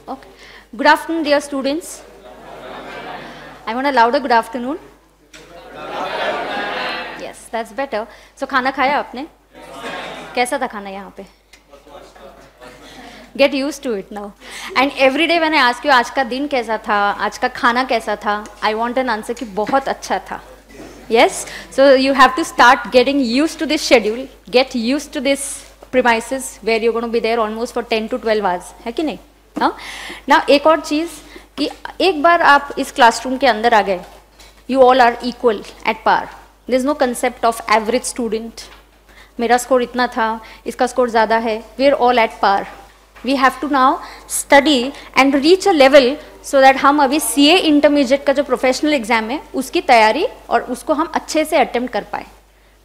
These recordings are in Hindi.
Okay. Good afternoon, dear students. I want a louder good afternoon. Yes, that's better. So खाना खाया आपने? कैसा था खाना यहाँ पे? Get used to it now. And every day when I ask you आज का दिन कैसा था, आज का खाना कैसा था, I want an answer कि बहुत अच्छा था. Yes? So you have to start getting used to this schedule, get used to this premises where you're going to be there almost for 10 to 12 hours. है कि नहीं? Now एक और चीज़ कि एक बार आप इस क्लासरूम के अंदर आ गए, you all are equal at par. There is no concept of average student. मेरा स्कोर इतना था, इसका स्कोर ज़्यादा है. We are all at par. We have to now study and reach a level so that हम अभी CA इंटरमीडिएट का जो प्रोफेशनल एग्जाम है उसकी तैयारी और उसको हम अच्छे से अटेम्प्ट कर पाए.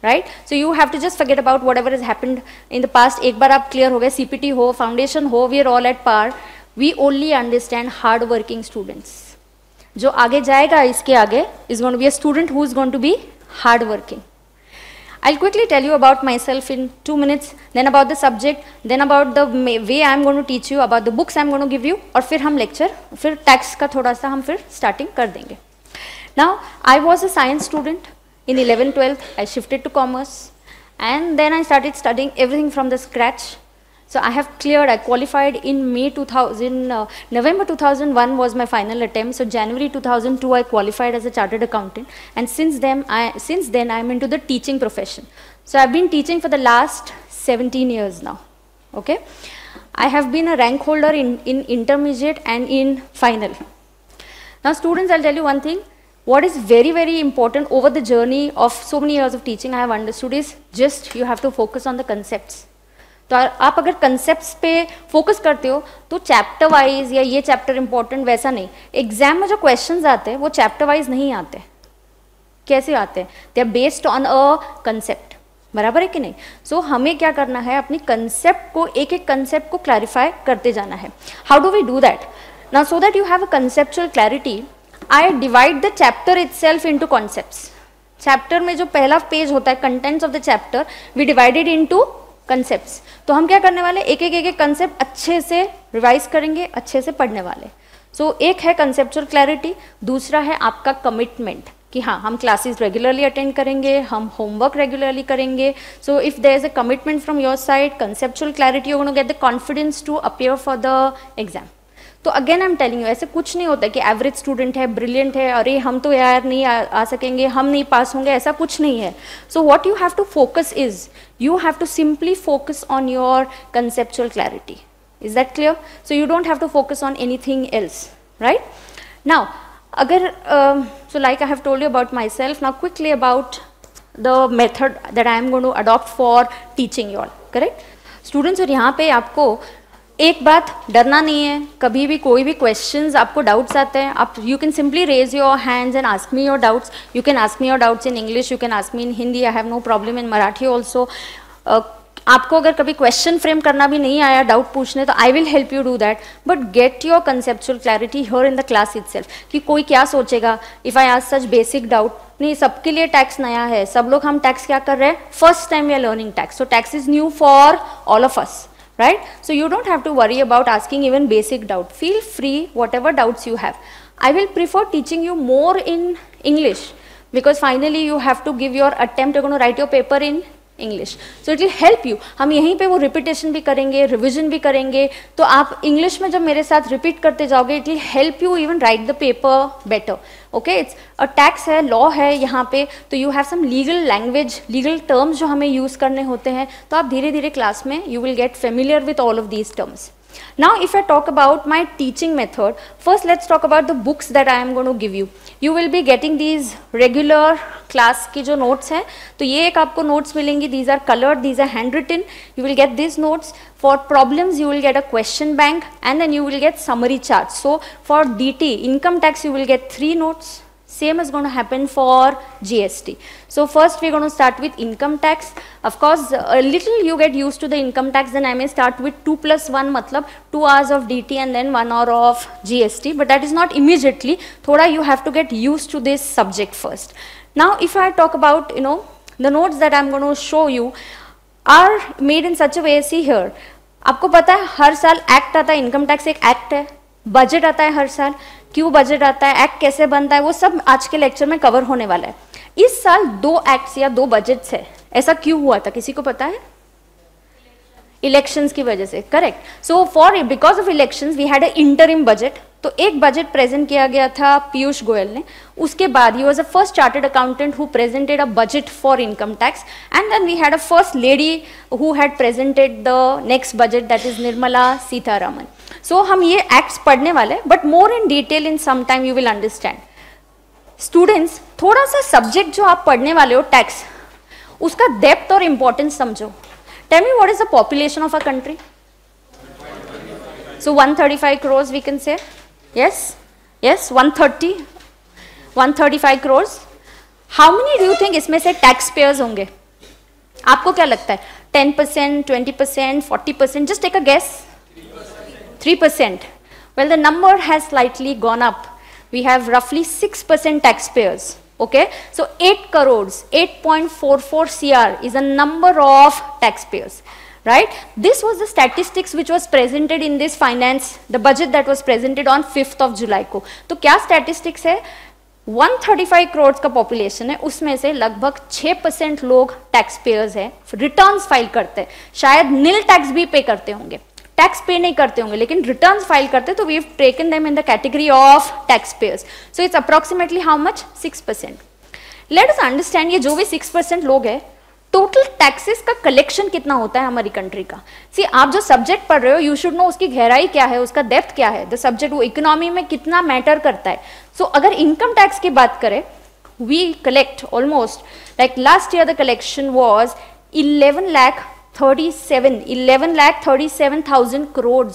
Right, so you have to just forget about whatever is happened in the past. एक बार आप क्लियर हो गए, CPT हो, फाउंडेशन हो, we are all at par. We only understand hard working students. जो आगे जाएगा इसके आगे is going to be a student who is going to be hard working. I'll quickly tell you about myself in 2 minutes, then about the subject, then about the way I'm going to teach you, about the books I'm going to give you, और फिर हम lecture, फिर tax का थोड़ा सा हम फिर starting कर देंगे. Now, I was a science student in 11th, 12th. I shifted to commerce, and then I started studying everything from the scratch. So I have cleared, I qualified in November 2001 was my final attempt. So January 2002 I qualified as a chartered accountant, and since then I'm into the teaching profession. So I've been teaching for the last 17 years now. Okay, I have been a rank holder in intermediate and in final. Now students, I'll tell you one thing. What is very, very important over the journey of so many years of teaching I have understood is just you have to focus on the concepts. तो आप अगर कंसेप्ट्स पे फोकस करते हो तो चैप्टर वाइज या ये चैप्टर इंपॉर्टेंट वैसा नहीं. एग्जाम में जो क्वेश्चंस आते हैं वो चैप्टर वाइज नहीं आते. कैसे आते हैं? They are based on a concept. बराबर है कि नहीं? सो हमें क्या करना है, अपनी कंसेप्ट को एक एक कंसेप्ट को क्लैरिफाई करते जाना है. How do we do that? Now so that you have a conceptual clarity, I divide the chapter itself into concepts. Chapter में जो पहला पेज होता है, contents of the chapter, we divided into concepts. तो हम क्या करने वाले, एक एक कंसेप्ट अच्छे से रिवाइज करेंगे, अच्छे से पढ़ने वाले. सो एक है कंसेप्चुअल क्लैरिटी, दूसरा है आपका कमिटमेंट कि हाँ हम क्लासेस रेगुलरली अटेंड करेंगे, हम होमवर्क रेगुलरली करेंगे. So if there is a commitment from your side, conceptual clarity, you gonna get the confidence to appear for the exam. तो again I am telling you, ऐसे कुछ नहीं होता कि एवरेज स्टूडेंट है, ब्रिलियंट है, अरे हम तो यार नहीं आ सकेंगे, हम नहीं पास होंगे, ऐसा कुछ नहीं है. So what you have to focus is, you have to simply focus on your conceptual clarity. Is that clear? So you don't have to focus on anything else, right? Now, so like I have told you about myself, now quickly about the method that I am going to adopt for teaching you all, correct? Students, और यहाँ पे आपको एक बात डरना नहीं है. कभी भी कोई भी क्वेश्चंस आपको डाउट्स आते हैं, आप you can simply raise your hands and ask me your doubts. You can ask me your doubts in English, you can ask me in Hindi, I have no problem in Marathi also. आपको अगर कभी क्वेश्चन फ्रेम करना भी नहीं आया, डाउट पूछने, तो I will help you do that. But get your conceptual clarity here in the class itself. कि कोई क्या सोचेगा if I ask such basic doubt. नहीं, सबके लिए टैक्स नया है, सब लोग हम टैक्स क्या कर रहे हैं, first time we are learning tax. So tax is new for all of us. Right? So you don't have to worry about asking even basic doubt. Feel free, whatever doubts you have. I will prefer teaching you more in English because finally you have to give your attempt. You're going to write your paper in English. So it will help you. हम यहीं पे वो repetition भी करेंगे, revision भी करेंगे. तो आप English में जब मेरे साथ repeat करते जाओगे, it will help you even write the paper better. Okay? It's a tax है, law है यहाँ पे, तो you have some legal language, legal terms जो हमें use करने होते हैं. तो आप धीरे धीरे क्लास में you will get familiar with all of these terms. Now if I talk about my teaching method, first let's talk about the books that I am going to give you. You will be getting these regular class की जो notes हैं, तो ये एक आपको notes मिलेंगी. These are colored, these are handwritten. You will get these notes. For problems you will get a question bank, and then you will get summary charts. So for DT, income tax, you will get 3 notes. Same is going to happen for GST. So first we're going to start with income tax. Of course, a little you get used to the income tax, then I may start with 2 + 1, matlab 2 hours of DT and then 1 hour of GST. But that is not immediately. Thoda you have to get used to this subject first. Now if I talk about, the notes that I'm going to show you are made in such a way, see here. आपको पता है हर साल एक्ट आता है, इनकम टैक्स एक एक्ट है, बजट आता है हर साल, क्यों बजट आता है, एक्ट कैसे बनता है, वो सब आज के लेक्चर में कवर होने वाला है। इस साल 2 एक्ट्स या 2 बजट्स है, ऐसा क्यों हुआ था, किसी को पता है? इलेक्शंस की वजह से, correct. So for because of elections we had a interim budget. तो एक बजट प्रेजेंट किया गया था पीयूष गोयल ने, उसके बाद ही was a first chartered accountant who presented a budget for income tax, and then we had a first lady who had presented the next budget, that is Nirmala Sitharaman. So हम ये एक्ट्स पढ़ने वाले, but more in detail in some time you will understand. Students, थोड़ा सा सब्जेक्ट जो आप पढ़ने वाले हो टैक्स, उसका डेप्थ और इंपॉर्टेंस समझो। Tell me what is the population of a country? So 135 crores we can say. Yes, yes, 135 crores. How many do you think इसमें से टैक्स पेयर्स होंगे? आपको क्या लगता है? 10%, 20%, 40%? Just take a guess. 3%. Well, the number has slightly gone up. We have roughly 6% taxpayers. Okay, so 8 crores, 8.44 CR is a number of taxpayers. Right? This was the statistics which was presented in this finance, the budget that was presented on 5th of July को। तो क्या statistics है? 135 crores का population है, उसमें से लगभग 6% लोग टैक्स पेयर्स है, रिटर्न्स फाइल करते हैं, शायद नील टैक्स भी पे करते होंगे, टैक्स पे नहीं करते होंगे लेकिन रिटर्न्स फाइल करते, तो we have taken them in the category of tax payers. So it's approximately how much? 6%। Let us understand, ये जो भी 6% लोग है, टोटल टैक्सेस का कलेक्शन कितना होता है हमारी कंट्री का। सी, आप जो सब्जेक्ट पढ़ रहे हो, यू शुड नो उसकी गहराई क्या है, उसका डेप्थ क्या है, द सब्जेक्ट वो इकोनॉमी में कितना मैटर करता है। सो अगर इनकम टैक्स की बात करें, we collect almost, like last year the collection was 11,37,000 crore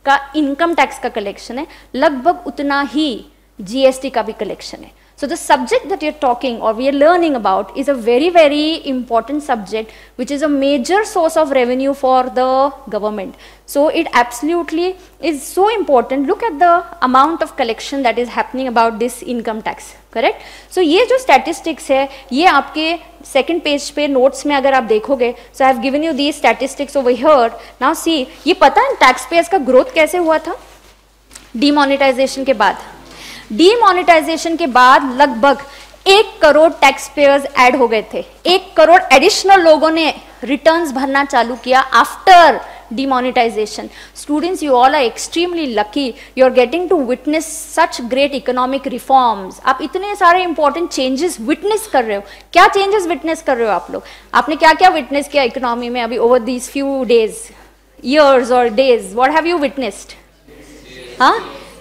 का इनकम टैक्स का कलेक्शन है, लगभग उतना ही जीएसटी का भी कलेक्शन है। So the subject that you're talking or we are learning about is a very, very important subject which is a major source of revenue for the government. So it absolutely is so important. Look at the amount of collection that is happening about this income tax, correct? So ये जो statistics है, ये आपके second page पे notes में अगर आप देखोगे, so I have given you these statistics over here. Now see, ये पता है taxpayers का growth कैसे हुआ था? Demonetization के बाद। डीमोनेटाइजेशन के बाद लगभग 1 करोड़ टैक्स पेयर्स ऐड हो गए थे, 1 करोड़ एडिशनल लोगों ने रिटर्न्स भरना चालू किया after demonetization. Students, you all are extremely lucky. You are getting to witness such great economic reforms. आप इतने सारे important changes witness कर रहे हो। क्या changes witness कर रहे हो आप लोग? आपने क्या क्या witness किया इकोनॉमी में अभी over these few days, years or days? What have you witnessed? हाँ?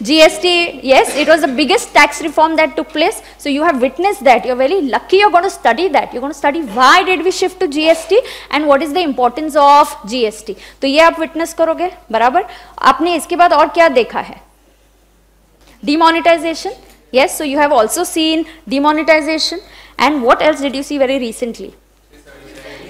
GST, yes, it was the biggest tax reform that took place. So you have witnessed that. You're very lucky. You're going to study that. You're going to study why did we shift to GST and what is the importance of GST. तो ये आप witness करोगे, बराबर? आपने इसके बाद और क्या देखा है? Demonetization. Yes, so you have also seen demonetization. And what else did you see very recently?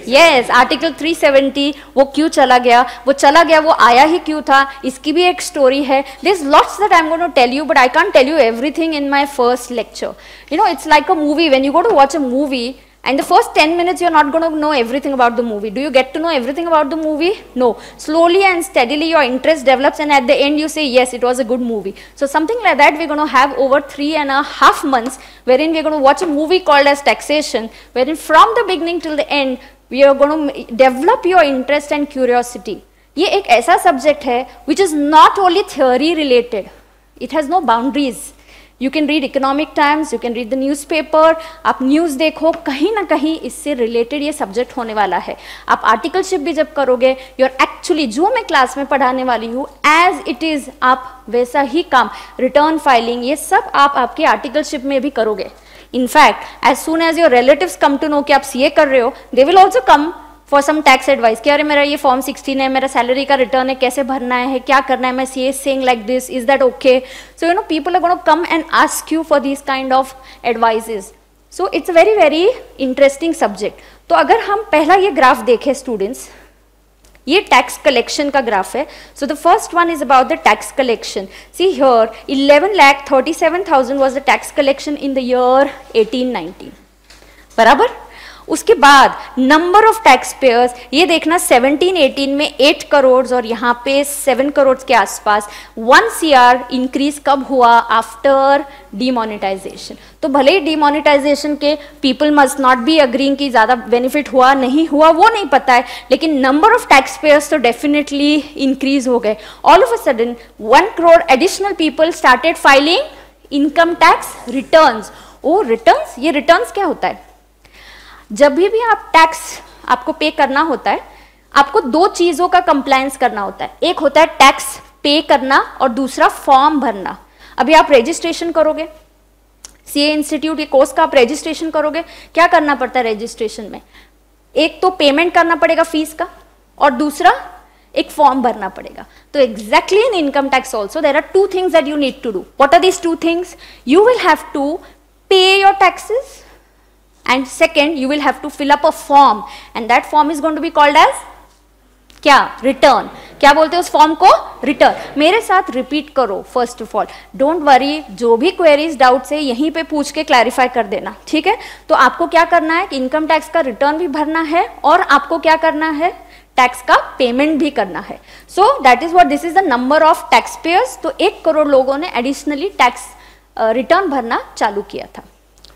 Yes, article 370 वो क्यों चला गया, वो आया ही क्यों था, इसकी भी एक स्टोरी है। There's lots that I'm going to tell you, but I can't tell you everything in my first lecture. You know, it's like a movie. When you go to watch a movie, and the first 10 minutes you're not going to know everything about the movie. Do you get to know everything about the movie? No. Slowly and steadily your interest develops, and at the end you say, yes, it was a good movie. So something like that we're going to have over 3.5 months, wherein we're going to watch a movie called as Taxation, wherein from the beginning till the end, we are going to develop your interest and curiosity. ये एक ऐसा subject है which is not only theory related. It has no boundaries. You can read Economic Times, you can read the newspaper. आप news देखो, कहीं ना कहीं इससे related ये subject होने वाला है। आप articleship भी जब करोगे, you're actually जो मैं क्लास में पढ़ाने वाली हूँ, as it is आप वैसा ही काम, return filing, ये सब आप आपके articleship में भी करोगे। In fact, as soon as your relatives come to know कि आप CA कर रहे हो, they will also come for some tax advice. कि अरे मेरा ये form 16 है, मेरा salary का return है, कैसे भरना है, क्या करना है, मैं CA is saying like this, is that okay? So you know, people are going to come and ask you for these kind of advices. So it's a very, very interesting subject. तो अगर हम पहला ये graph देखें students, ये टैक्स कलेक्शन का ग्राफ है। So the first one is about the tax collection. See here 11,37,000 was the tax collection in the year 1819, बराबर। उसके बाद नंबर ऑफ टैक्स पेयर्स, ये देखना 17-18 में 8 करोड़ और यहाँ पे 7 करोड़ के आसपास 1 CR इंक्रीज कब हुआ? After demonetisation. तो भले ही डिमोनेटाइजेशन के people must not be agreeing कि ज्यादा बेनिफिट हुआ नहीं हुआ वो नहीं पता है, लेकिन नंबर ऑफ टैक्स पेयर्स तो डेफिनेटली इंक्रीज हो गए। All of a sudden 1 crore additional people started filing income tax returns. Oh returns, ये रिटर्न्स क्या होता है? जब भी आप टैक्स आपको पे करना होता है, आपको 2 चीजों का कंप्लायंस करना होता है। एक होता है टैक्स पे करना और दूसरा फॉर्म भरना। अभी आप रजिस्ट्रेशन करोगे, सीए इंस्टीट्यूट के कोर्स का आप रजिस्ट्रेशन करोगे, क्या करना पड़ता है रजिस्ट्रेशन में? एक तो पेमेंट करना पड़ेगा फीस का और दूसरा एक फॉर्म भरना पड़ेगा। तो exactly in income tax also there are 2 things that you need to do. What are these 2 things? You will have to pay your taxes and second you will have to fill up a form and that form is going to be called as क्या? रिटर्न। क्या बोलते हैं उस फॉर्म को? रिटर्न। मेरे साथ रिपीट करो। First of all don't worry, जो भी क्वेरीज डाउट्स है यहीं पे पूछ के क्लैरिफाई कर देना, ठीक है? तो आपको क्या करना है कि इनकम टैक्स का रिटर्न भी भरना है और आपको क्या करना है? टैक्स का पेमेंट भी करना है। So that is what this is the number of tax payers. तो 1 करोड़ लोगों ने एडिशनली टैक्स रिटर्न भरना चालू किया था,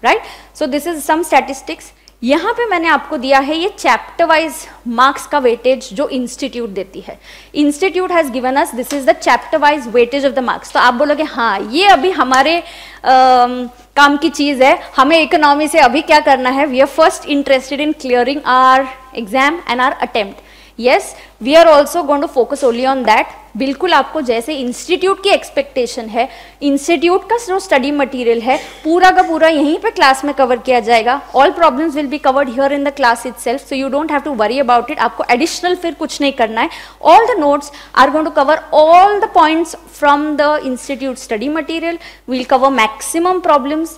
right? So this is some statistics. यहाँ पे मैंने आपको दिया है ये चैप्टर वाइज मार्क्स का वेटेज जो इंस्टीट्यूट देती है। Institute has given us this is the chapter wise weightage of the marks. तो आप बोलोगे हाँ ये अभी हमारे काम की चीज है, हमें इकोनॉमी से अभी क्या करना है? We are first interested in clearing our exam and our attempt. Yes, we are also going to focus only on that. बिल्कुल आपको जैसे इंस्टीट्यूट की एक्सपेक्टेशन है, इंस्टीट्यूट का जो स्टडी मटेरियल है पूरा का पूरा यहीं पे क्लास में कवर किया जाएगा। All problems will be covered here in the class itself, so you don't have to worry about it. आपको एडिशनल फिर कुछ नहीं करना है। All the notes are going to cover all the points from the institute study material. Will cover maximum problems.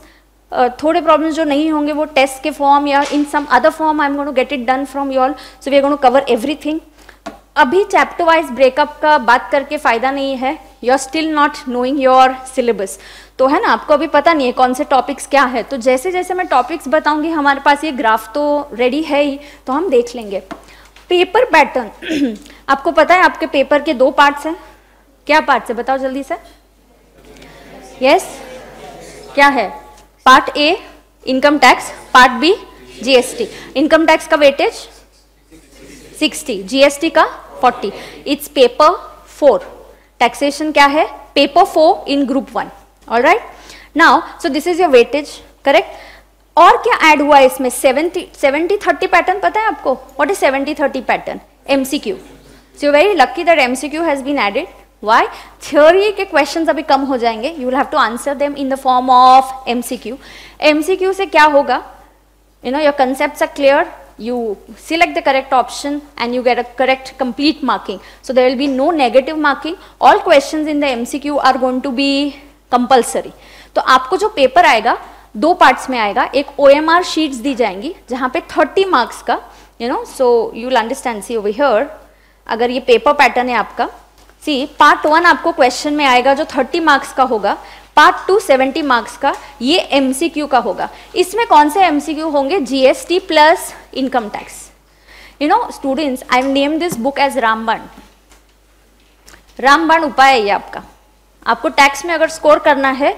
थोड़े प्रॉब्लम्स जो नहीं होंगे वो टेस्ट के फॉर्म या in some other form I am going to get it done from you all. So we are going to cover everything. अभी चैप्टर वाइज ब्रेकअप का बात करके फायदा नहीं है, you are still not knowing your syllabus. तो है ना, आपको अभी पता नहीं है कौन से टॉपिक्स क्या है। तो जैसे जैसे मैं टॉपिक्स बताऊंगी, हमारे पास ये ग्राफ तो रेडी है ही, तो हम देख लेंगे। पेपर पैटर्न आपको पता है आपके पेपर के 2 पार्ट्स हैं। क्या पार्ट्स है बताओ जल्दी से? यस, क्या है? Part A income tax, part B GST. Income tax का वेटेज 60, जीएसटी का 40। It's paper 4। टैक्सेशन क्या है? Paper 4 in group 1। Alright, now so this is your weightage, correct. और क्या ऐड हुआ है इसमें? 70-30 पैटर्न पता है आपको? What is 70-30 pattern? MCQ. So very lucky that MCQ has been added. Why? Theory के क्वेश्चंस अभी कम हो जाएंगे, you will have to answer them in the form of MCQ. MCQ से क्या होगा? You know your concepts are clear, you select the correct option and you get a correct complete marking, so there will be no negative marking. All questions in the MCQ are going to be compulsory. तो आपको जो पेपर आएगा 2 पार्ट्स में आएगा। एक OMR शीट्स दी जाएंगी जहाँ पे 30 मार्क्स का, you know, so you will understand, see over here, अगर ये पेपर पैटर्न है आपका, सी पार्ट 1 आपको क्वेश्चन में आएगा जो 30 मार्क्स का होगा, पार्ट 2 70 मार्क्स का, ये एमसीक्यू का होगा। इसमें कौन से एमसीक्यू होंगे? GST plus income tax. You know students, I have named this book as रामबाण। रामबाण उपाय है ये आपका। आपको टैक्स में अगर स्कोर करना है,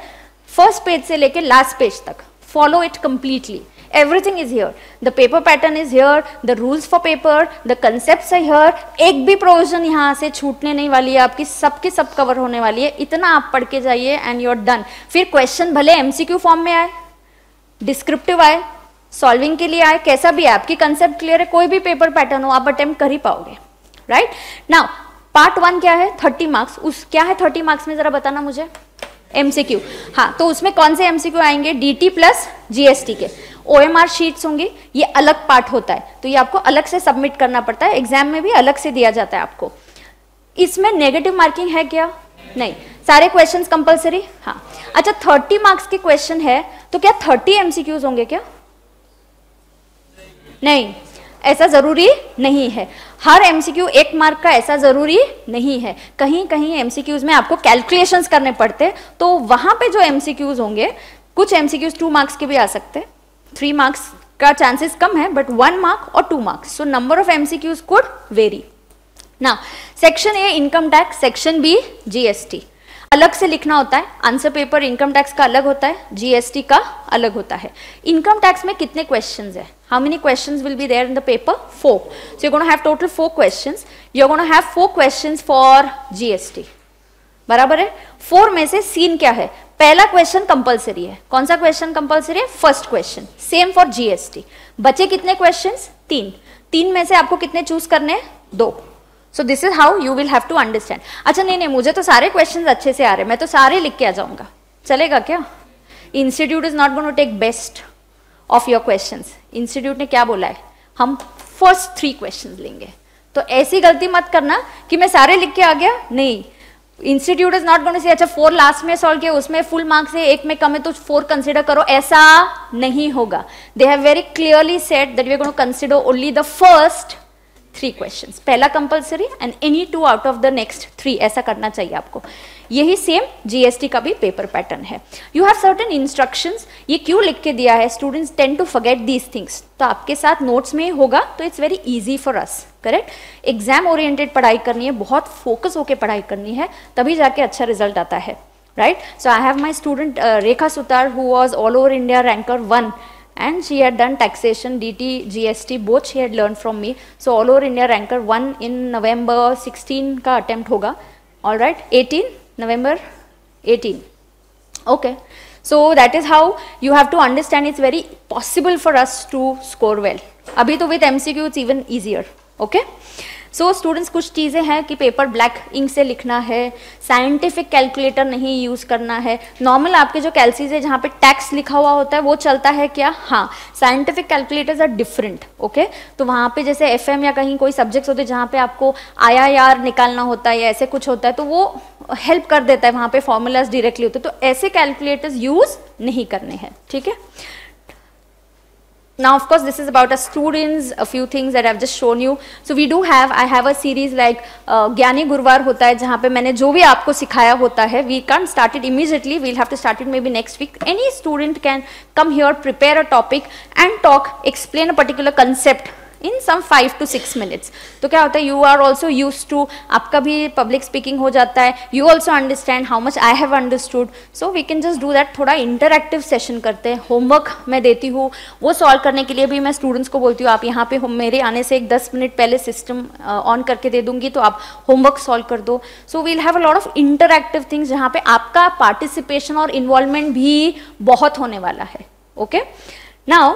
फर्स्ट पेज से लेके लास्ट पेज तक, follow it completely. Everything is here. The paper pattern is here. The rules for paper, the concepts are here. एक भी प्रोविजन यहाँ से छूटने नहीं वाली है आपकी, सबकी सब कवर होने वाली है। इतना आप पढ़ के जाइए एंड यू आर डन। फिर क्वेश्चन भले एमसीक्यू फॉर्म में आए, डिस्क्रिप्टिव आए, सॉल्विंग के लिए आए, कैसा भी है, आपकी कंसेप्ट क्लियर है, कोई भी पेपर पैटर्न हो आप अटेम्प्ट कर ही पाओगे, राइट। नाउ पार्ट 1 क्या है? 30 मार्क्स। उस क्या है 30 मार्क्स में, जरा बताना मुझे। एमसीक्यू, हाँ, तो उसमें कौन से एमसीक्यू आएंगे? डीटी प्लस जीएसटी के। ओएमआर शीट्स होंगी, ये अलग पार्ट होता है, तो ये आपको अलग से सबमिट करना पड़ता है, एग्जाम में भी अलग से दिया जाता है आपको। इसमें नेगेटिव मार्किंग है क्या? नहीं, सारे क्वेश्चंस कंपलसरी। हाँ, अच्छा 30 मार्क्स के क्वेश्चन है तो क्या 30 एमसीक्यूज होंगे क्या? नहीं, ऐसा जरूरी नहीं है। हर एमसीक्यू 1 मार्क का ऐसा जरूरी नहीं है। कहीं कहीं एमसीक्यूज में आपको कैलकुलेशंस करने पड़ते, तो वहां पे जो एमसीक्यूज होंगे, कुछ एमसीक्यूज 2 मार्क्स के भी आ सकते हैं, 3 मार्क्स का चांसेस कम है, बट 1 मार्क और 2 marks, so number of MCQs could vary. ना section A income tax, section B GST. अलग से लिखना होता है, आंसर पेपर इनकम टैक्स का अलग होता है, जीएसटी का अलग होता है. इनकम टैक्स में कितने क्वेश्चंस है? How many questions will be there in the paper? 4. So you gonna have total 4 questions. You gonna have 4 questions for GST. बराबर है. 4 में से सीन क्या है? पहला क्वेश्चन कंपलसरी है. कौन सा क्वेश्चन कंपलसरी है? First question. Same for GST. बचे कितने क्वेश्चंस? 3. 3 में से आपको कितने चूज करने हैं? 2. So this is how you will have to understand. अच्छा नहीं, मुझे तो सारे क्वेश्चंस अच्छे से आ रहे हैं, मैं तो सारे लिख के आ जाऊंगा, चलेगा क्या? Institute is not going to take best of your questions. Institute ने क्या बोला है? हम फर्स्ट 3 क्वेश्चंस लेंगे. तो ऐसी गलती मत करना कि मैं सारे लिख के आ गया. नहीं, institute is not going to say अच्छा 4 लास्ट में सॉल्व किया, उसमें फुल मार्क्स है, 1 में कम है तो 4 कंसिडर करो. ऐसा नहीं होगा. They have very clearly said that we are going to consider only the first 3 questions. पहला compulsory and any 2 out of the next 3, ऐसा करना चाहिए आपको. यही सेम जीएसटी का भी पेपर पैटर्न है. You have certain instructions. ये क्यों लिख के दिया है? Students tend to forget these things. तो आपके साथ नोट्स में होगा तो it's very easy for us. Correct. Exam oriented पढ़ाई करनी है, बहुत फोकस होकर पढ़ाई करनी है, तभी जाके अच्छा रिजल्ट आता है. Right. So I have my student Rekha Sutar who was all over India ranker 1. And she had done taxation, DT, GST, both she had learned from me. So all over India ranker 1 in November 16 का attempt होगा. All right, 18 November 18. Okay, so that is how you have to understand. It's very possible for us to score well. अभी तो with MCQ it's even easier. Okay. So students कुछ चीज़ें हैं कि पेपर ब्लैक इंक से लिखना है, साइंटिफिक कैलकुलेटर नहीं यूज़ करना है. नॉर्मल आपके जो कैलसीज है जहाँ पे टैक्स लिखा हुआ होता है वो चलता है क्या? हाँ. Scientific calculators are different. Okay. तो वहाँ पे जैसे एफएम या कहीं कोई सब्जेक्ट्स होते हैं जहाँ पे आपको आईआईआर निकालना होता है या ऐसे कुछ होता है, तो वो हेल्प कर देता है, वहाँ पे फॉर्मूलाज डायरेक्टली होते हैं. तो ऐसे कैलकुलेटर्स यूज़ नहीं करने हैं. ठीक है. Now of course this is about a students, a few things that I've just shown you. So we do have, I have a series like ज्ञानी गुरुवार होता है जहाँ पे मैंने जो भी आपको सिखाया होता है, we can't start it immediately, we'll have to start it maybe next week. Any student can come here, prepare a topic and talk, explain a particular concept in some 5 to 6 minutes. तो क्या होता है, you are also used to, आपका भी public speaking हो जाता है, you also understand how much I have understood, so we can just do that. थोड़ा interactive session करते हैं. homework मैं देती हूँ, वो solve करने के लिए भी मैं students को बोलती हूँ आप यहाँ पे मेरे आने से 10 मिनट पहले system on करके दे दूंगी तो आप homework solve कर दो. so we'll have a lot of interactive things जहाँ पे आपका participation और involvement भी बहुत होने वाला है. okay. now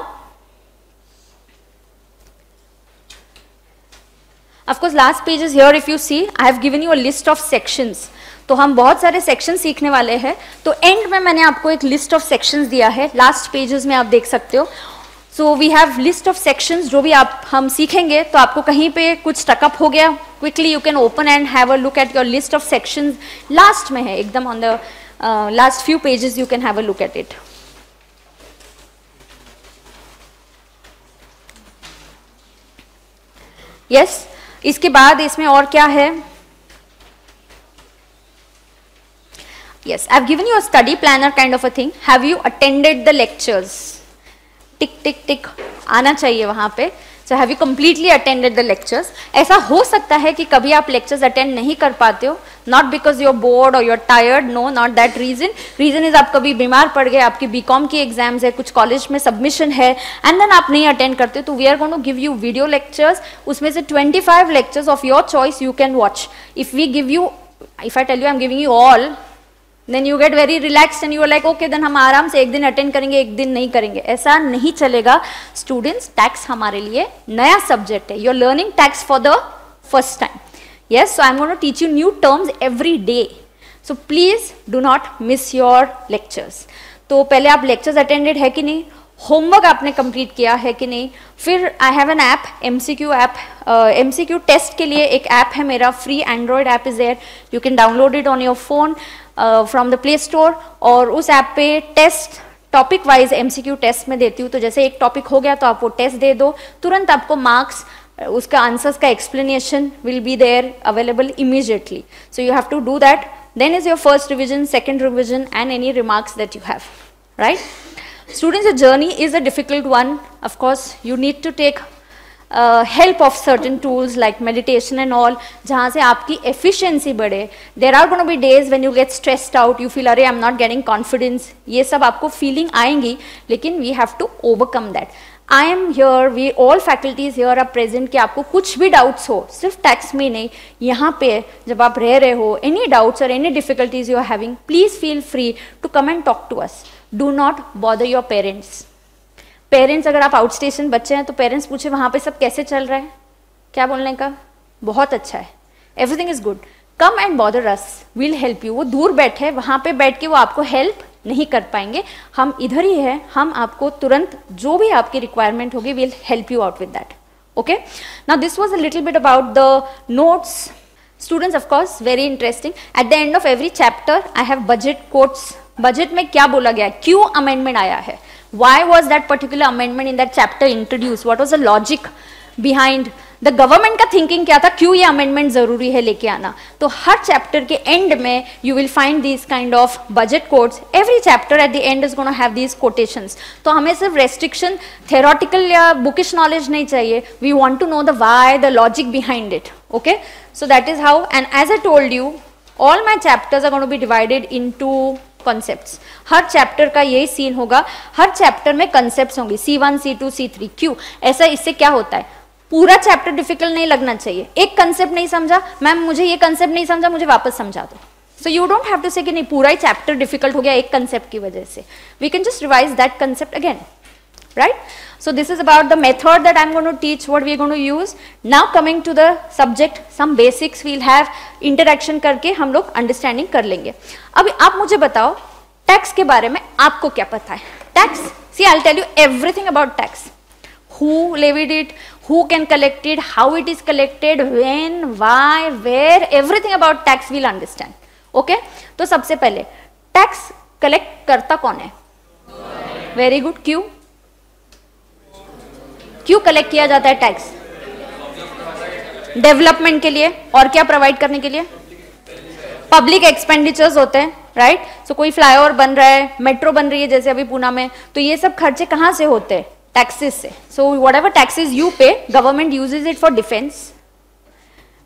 of course last page is here. if you see I have given you a list of sections. तो हम बहुत सारे सेक्शन सीखने वाले हैं. तो एंड में मैंने आपको एक लिस्ट ऑफ सेक्शंस दिया है, लास्ट पेजेस में आप देख सकते हो. So we have list of sections जो भी आप हम सीखेंगे. तो आपको कहीं पे कुछ स्टकअप हो गया, quickly you can open and have a look at your list of sections. Last में है एकदम on the last few pages, you can have a look at it. Yes. इसके बाद इसमें और क्या है? yes, I've given you a study planner kind of a thing. have you attended the lectures? टिक टिक टिक आना चाहिए वहां पे. so have you completely attended the lectures? ऐसा हो सकता है कि कभी आप lectures attend नहीं कर पाते हो, not because you're bored or you're tired, no, not that reason. reason is आप कभी बीमार पड़ गए, आपकी बीकॉम की एग्जाम्स है, कुछ कॉलेज में सबमिशन है, एंड देन आप नहीं अटेंड करते. तो we are going to give you video lectures. उसमें से 25 lectures of your choice you can watch. If we give you, if I tell you I am giving you all, then you get very relaxed and you are like okay then हम आराम से एक दिन अटेंड करेंगे, एक दिन नहीं करेंगे. ऐसा नहीं चलेगा. स्टूडेंट्स, टैक्स हमारे लिए नया सब्जेक्ट है. You are learning tax for the first time. yes, so I am going to teach you new terms every day. so please do not miss your lectures. तो पहले आप लेक्चर्स अटेंडेड है कि नहीं, होमवर्क आपने कंप्लीट किया है कि नहीं. फिर I have an app, MCQ app. MCQ test के लिए एक ऐप है मेरा, free android app is there. You can download it on your phone from the play store. और उस ऐप पे test topic wise MCQ test में देती हूँ. तो जैसे एक टॉपिक हो गया तो आप वो टेस्ट दे दो, तुरंत आपको मार्क्स, उसका आंसर्स का explanation will be there available immediately. So you have to do that. Then is your first revision, second revision and any remarks that you have. Right. Students, the journey is a difficult one. Of course, you need to take help of certain tools like meditation and all, जहाँ से आपकी efficiency बढ़े. There are going to be days when you get stressed out, you feel अरे I'm not getting confidence. ये सब आपको feeling आएंगी, लेकिन we have to overcome that. I am here, we all faculties here are present कि आपको कुछ भी doubts हो, सिर्फ टैक्स में नहीं, यहाँ पे जब आप रह रहे हो, any doubts or any difficulties you are having, please feel free to come and talk to us. Do not bother your parents. Parents अगर आप आउट स्टेशन बच्चे हैं तो पेरेंट्स पूछे वहाँ पे सब कैसे चल रहा है, क्या बोलने का, बहुत अच्छा है, everything is good, come and bother us, we'll help you. वो दूर बैठे, वहाँ पे बैठ के वो आपको हेल्प नहीं कर पाएंगे, हम इधर ही है, हम आपको तुरंत जो भी आपकी रिक्वायरमेंट होगी we'll help you out with that. Okay, now this was a little bit about the notes. Students, of course very interesting, at the end of every chapter I have budget quotes. Budget में क्या बोला गया, क्यों अमेंडमेंट आया है, why was that particular amendment in that chapter introduced, what was the logic behind the government का thinking क्या था, क्यों ये amendment जरूरी है लेके आना. तो हर chapter के end में you will find these kind of budget quotes. Every chapter at the end is going to have these quotations. तो हमें सिर्फ restriction theoretical या bookish knowledge नहीं चाहिए, we want to know the why, the logic behind it. Okay, so that is how, and as I told you, all my chapters are going to be divided into concepts. Her chapter का यही सीन होगा, हर चैप्टर में कॉन्सेप्ट्स होंगे, C1, C2, C3. क्यों ऐसा, इससे क्या होता है, पूरा चैप्टर डिफिकल्ट नहीं लगना चाहिए. एक कंसेप्ट नहीं समझा मैम, मुझे ये कंसेप्ट नहीं समझा, मुझे वापस समझा दो. So you don't have to say कि नहीं पूरा ही चैप्टर डिफिकल्ट हो गया एक कंसेप्ट की वजह से. We can just revise that concept again, right? So this is about the method that I'm going to teach, what we are going to use. Now coming to the subject, some basics we'll have, interaction करके हम लोग understanding कर लेंगे. अभी आप मुझे बताओ टैक्स के बारे में आपको क्या पता है. Tax, see I'll tell you everything about tax. Who levied it, who can collect it, how it is collected, when, why, where, everything about tax we'll understand. Okay? तो सबसे पहले टैक्स कलेक्ट करता कौन है? Very good. क्यों क्यों कलेक्ट किया जाता है टैक्स? डेवलपमेंट के लिए. और क्या प्रोवाइड करने के लिए? पब्लिक एक्सपेंडिचर्स होते हैं, राइट? सो कोई फ्लाईओवर बन रहा है, मेट्रो बन रही है जैसे अभी पूना में, तो ये सब खर्चे कहाँ से होते हैं? टैक्सेस से. So whatever taxes you pay, government uses it for defence.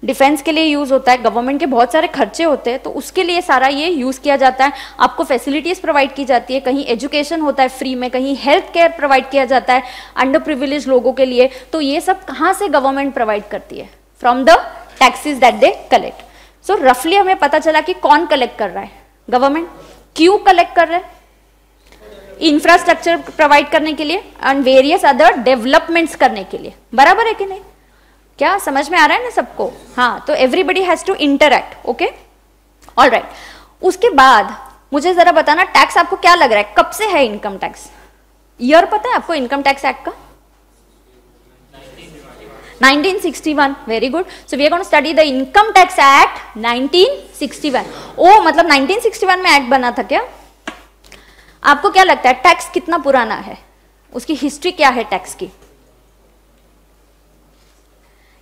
Defence के लिए यूज होता है, गवर्नमेंट के बहुत सारे खर्चे होते हैं, तो उसके लिए सारा ये यूज किया जाता है. आपको फैसिलिटीज प्रोवाइड की जाती है, कहीं एजुकेशन होता है फ्री में, कहीं हेल्थ केयर प्रोवाइड किया जाता है अंडर प्रिविलेज लोगों के लिए. तो ये सब कहाँ से गवर्नमेंट प्रोवाइड करती है? From the taxes that they collect. So रफली हमें पता चला कि कौन कलेक्ट कर रहा है? गवर्नमेंट. क्यों कलेक्ट कर रहा है? इंफ्रास्ट्रक्चर प्रोवाइड करने के लिए एंड वेरियस अदर डेवलपमेंट्स करने के लिए. बराबर है कि नहीं? क्या समझ में आ रहा है ना सबको? हाँ, तो everybody has to interact. Okay, alright. उसके बाद मुझे जरा बताना, टैक्स आपको क्या लग रहा है, कब से है इनकम टैक्स? ईयर पता है आपको इनकम टैक्स एक्ट का? 1961. Very good. So we are going to study the income tax act 1961. ओ मतलब 1961 में एक्ट बना था क्या? आपको क्या लगता है टैक्स कितना पुराना है, उसकी हिस्ट्री क्या है टैक्स की?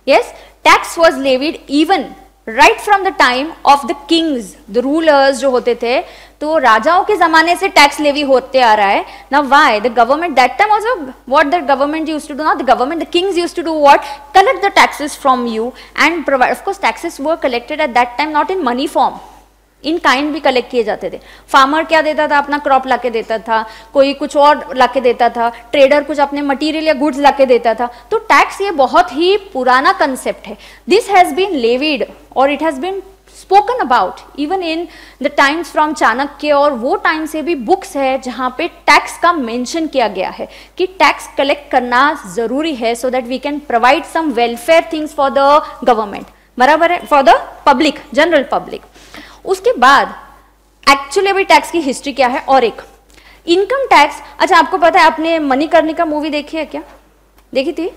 Yes, tax was levied even right from the time of the kings, the rulers जो होते थे, तो राजाओं के जमाने से टैक्स लेवी होते आ रहा है. Now why? The government that time also, what the government used to do, not the government, the kings used to do what? Collect the taxes from you and provide. Of course, taxes were collected at that time not in money form. In kind भी कलेक्ट किए जाते थे. फार्मर क्या देता था? अपना क्रॉप लाके देता था, कोई कुछ और लाके देता था, ट्रेडर कुछ अपने मटेरियल या गुड्स लाके देता था. तो टैक्स ये बहुत ही पुराना कंसेप्ट है. दिस हैज बीन लेविड और it has been spoken about even in the times from Chanakya, और वो टाइम से भी बुक्स है जहाँ पे टैक्स का मेंशन किया गया है कि टैक्स कलेक्ट करना जरूरी है so that we can provide some welfare things for the government. बराबर है? For the public, general public. उसके बाद एक्चुअली अभी टैक्स की हिस्ट्री क्या है. और एक इनकम टैक्स. अच्छा, आपको पता है आपने मणिकर्णिका मूवी देखी है क्या? देखी थी?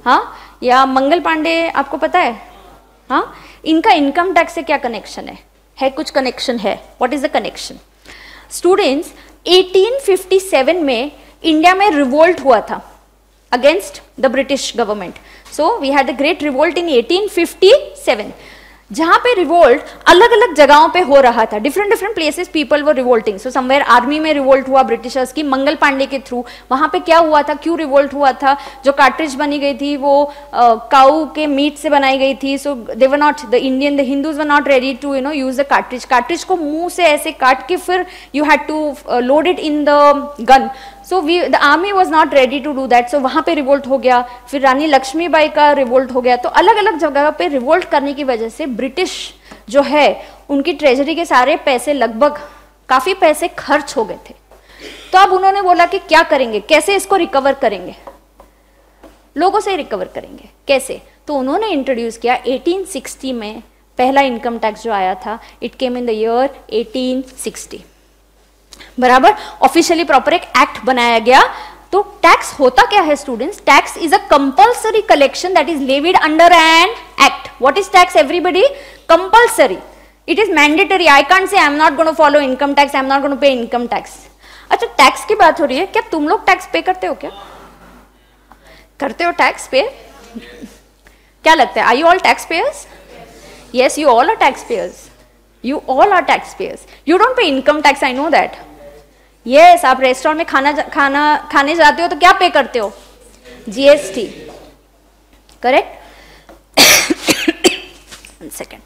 हाँ, या मंगल पांडे आपको पता है? हाँ, इनका इनकम टैक्स से क्या कनेक्शन है कुछ कनेक्शन है. What is the connection? Students, 1857 में इंडिया में रिवोल्ट हुआ था against the British government. So we had the great revolt in 1857. जहां पे रिवोल्ट अलग अलग जगहों पे हो रहा था, different different places people were revolting. So somewhere army में रिवोल्ट हुआ ब्रिटिशर्स की, मंगल पांडे के थ्रू. वहां पे क्या हुआ था, क्यों रिवोल्ट हुआ था? जो कार्ट्रिज बनी गई थी वो काऊ के मीट से बनाई गई थी. So they were not, the Hindus were not ready to use the cartridge. Cartridge को मुंह से ऐसे काट के फिर you had to load it in the gun. So the army was not ready to do that. So वहां पे रिवोल्ट हो गया. फिर रानी लक्ष्मीबाई का रिवोल्ट हो गया. तो अलग अलग जगह पे रिवोल्ट करने की वजह से ब्रिटिश जो है उनकी ट्रेजरी के सारे पैसे, लगभग काफी पैसे खर्च हो गए थे. तो अब उन्होंने बोला कि क्या करेंगे, कैसे इसको रिकवर करेंगे, लोगों से रिकवर करेंगे कैसे. तो उन्होंने इंट्रोड्यूस किया 1860 में पहला इनकम टैक्स जो आया था. It came in the year 1860. बराबर. ऑफिशियली प्रॉपर एक एक्ट बनाया गया. तो टैक्स होता क्या है students? Tax is a compulsory collection that is levied under an act. What is tax everybody? Compulsory. It is mandatory. I can't say I am not going to follow income tax, I am not going to pay income tax. अच्छा, टैक्स की बात हो रही है, क्या तुम लोग टैक्स पे करते हो? क्या करते हो टैक्स पे? क्या लगता है, are you all tax payers? Yes, you all are tax payers. You all are taxpayers. You don't pay income tax, I know that. Yes, आप रेस्टोरेंट में खाने जाते हो तो क्या पे करते हो? GST. Correct? One second.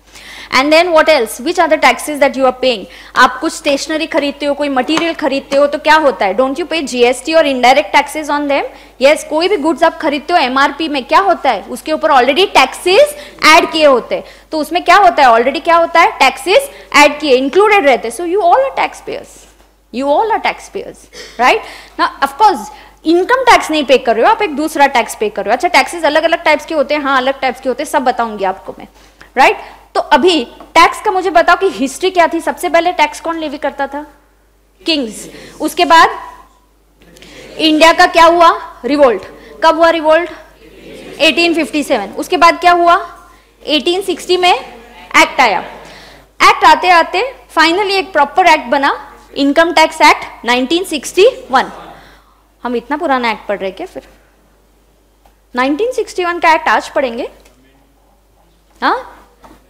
And then what else? Which are the taxes that you are paying? आप कुछ स्टेशनरी खरीदते हो, कोई मटेरियल खरीदते हो तो क्या होता है? Don't you pay GST और indirect taxes on them? Yes, कोई भी गुड्स आप खरीदते हो MRP में, क्या होता है? उसके ऊपर ऑलरेडी टैक्सेस ऐड किए होते हैं. तो उसमें क्या होता है? ऑलरेडी क्या होता है? टैक्सेस ऐड किए, इंक्लूडेड रहते हैं. So you all are tax payers. You all are tax payers, right? ना ऑफकोर्स इनकम टैक्स नहीं पे कर रहे हो आप, एक दूसरा टैक्स पे कर रहे हो. अच्छा, टैक्सेस अलग अलग टाइप्स के होते हैं. हाँ, अलग टाइप्स के होते हैं, सब बताऊंगी आपको मैं, राइट? तो अभी टैक्स का मुझे बताओ कि हिस्ट्री क्या थी. सबसे पहले टैक्स कौन लेवी करता था? किंग्स. उसके बाद इंडिया का क्या हुआ? रिवोल्ट. कब हुआ रिवोल्ट? 1857. उसके बाद क्या हुआ? 1860 में एक्ट आया. एक्ट आते आते फाइनली एक प्रॉपर एक्ट बना, इनकम टैक्स एक्ट 1961. हम इतना पुराना एक्ट पढ़ रहे क्या फिर? 1961 का एक्ट आज पढ़ेंगे? हाँ,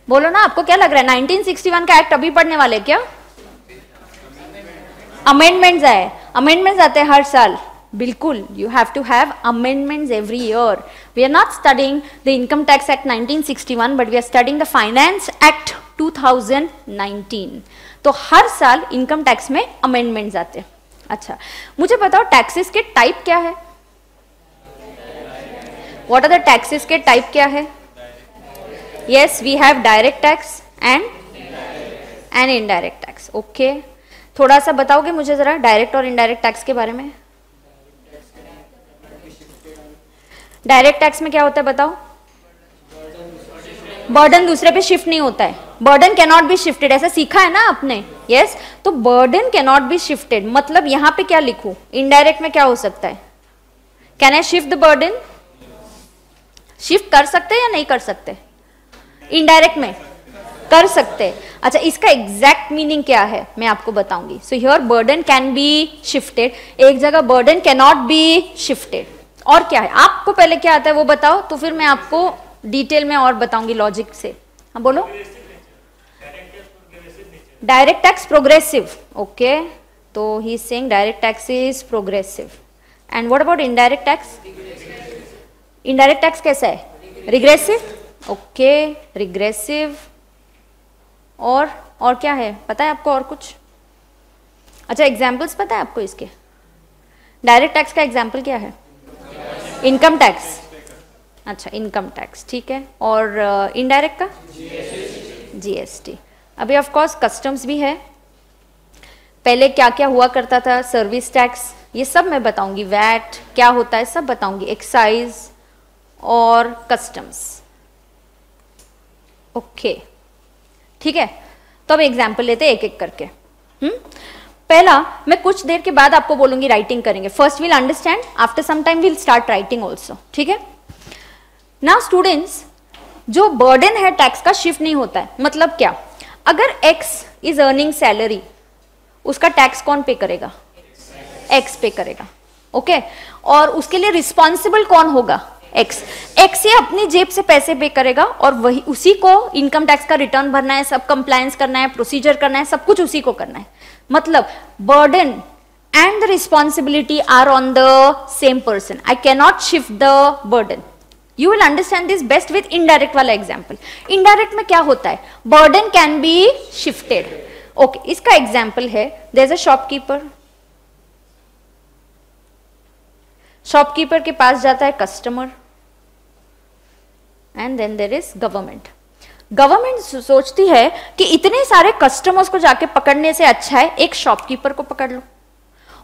बोलो ना, आपको क्या लग रहा है 1961 का एक्ट अभी पढ़ने वाले क्या? अमेंडमेंट्स आए. अमेंडमेंट्स आते हैं हर साल. बिल्कुल, you have to have amendments every year. We are not studying the income tax act 1961 but we are studying the finance act 2019. तो हर साल इनकम टैक्स में अमेंडमेंट्स आते हैं. अच्छा, मुझे बताओ टैक्सेस के टाइप क्या है? व्हाट आर द टैक्सेस के टाइप क्या है? Yes, we have direct tax and indirect tax. Okay. थोड़ा सा बताओगे मुझे जरा डायरेक्ट और इनडायरेक्ट टैक्स के बारे में? डायरेक्ट टैक्स में क्या होता है बताओ? बर्डन दूसरे पे शिफ्ट नहीं होता है. Burden can not be shifted. ऐसा सीखा है ना आपने? यस. तो burden can not be shifted मतलब यहां पे क्या लिखूं? इनडायरेक्ट में क्या हो सकता है? Can I shift the burden? Shift कर सकते हैं या नहीं कर सकते? इनडायरेक्ट में कर सकते. अच्छा, इसका एग्जैक्ट मीनिंग क्या है मैं आपको बताऊंगी. So here burden can be shifted, एक जगह burden can not be shifted. और क्या है? आपको पहले क्या आता है वो बताओ, तो फिर मैं आपको डिटेल में और बताऊंगी लॉजिक से. हाँ बोलो. Direct tax progressive. ओके, तो he is saying direct tax is progressive. And what about indirect tax? Indirect tax कैसा है? रिग्रेसिव. Okay, regressive. और क्या है पता है आपको? और कुछ? अच्छा, एग्जाम्पल्स पता है आपको इसके? डायरेक्ट टैक्स का एग्जाम्पल क्या है? Income tax. अच्छा, इनकम टैक्स ठीक है. और इनडायरेक्ट का? जीएसटी. अभी ऑफ कोर्स कस्टम्स भी है. पहले क्या क्या हुआ करता था? सर्विस टैक्स, ये सब मैं बताऊंगी. वैट क्या होता है सब बताऊंगी. एक्साइज और कस्टम्स. ओके, ठीक है. तो अब एग्जाम्पल लेते हैं एक एक करके. पहला मैं कुछ देर के बाद आपको बोलूंगी राइटिंग करेंगे. First will understand, after some time will start writing also. ठीक है. नाउ स्टूडेंट्स, जो बर्डन है टैक्स का शिफ्ट नहीं होता है. मतलब क्या? अगर एक्स इज अर्निंग सैलरी, उसका टैक्स कौन पे करेगा? एक्स पे करेगा. ओके. और उसके लिए रिस्पॉन्सिबल कौन होगा? एक्स। एक्स ये अपनी जेब से पैसे पे करेगा और वही उसी को इनकम टैक्स का रिटर्न भरना है, सब कंप्लायंस करना है, प्रोसीजर करना है, सब कुछ उसी को करना है। मतलब burden and the responsibility are on the same person. I cannot shift the burden. You will understand this best with indirect वाला example. Indirect में क्या होता है? Burden can be shifted. Okay, इसका example है, there is a shopkeeper. Shopkeeper के पास जाता है customer, and then there is government. Government सोचती है कि इतने सारे कस्टमर्स को जाके पकड़ने से अच्छा है एक शॉपकीपर को पकड़ लो,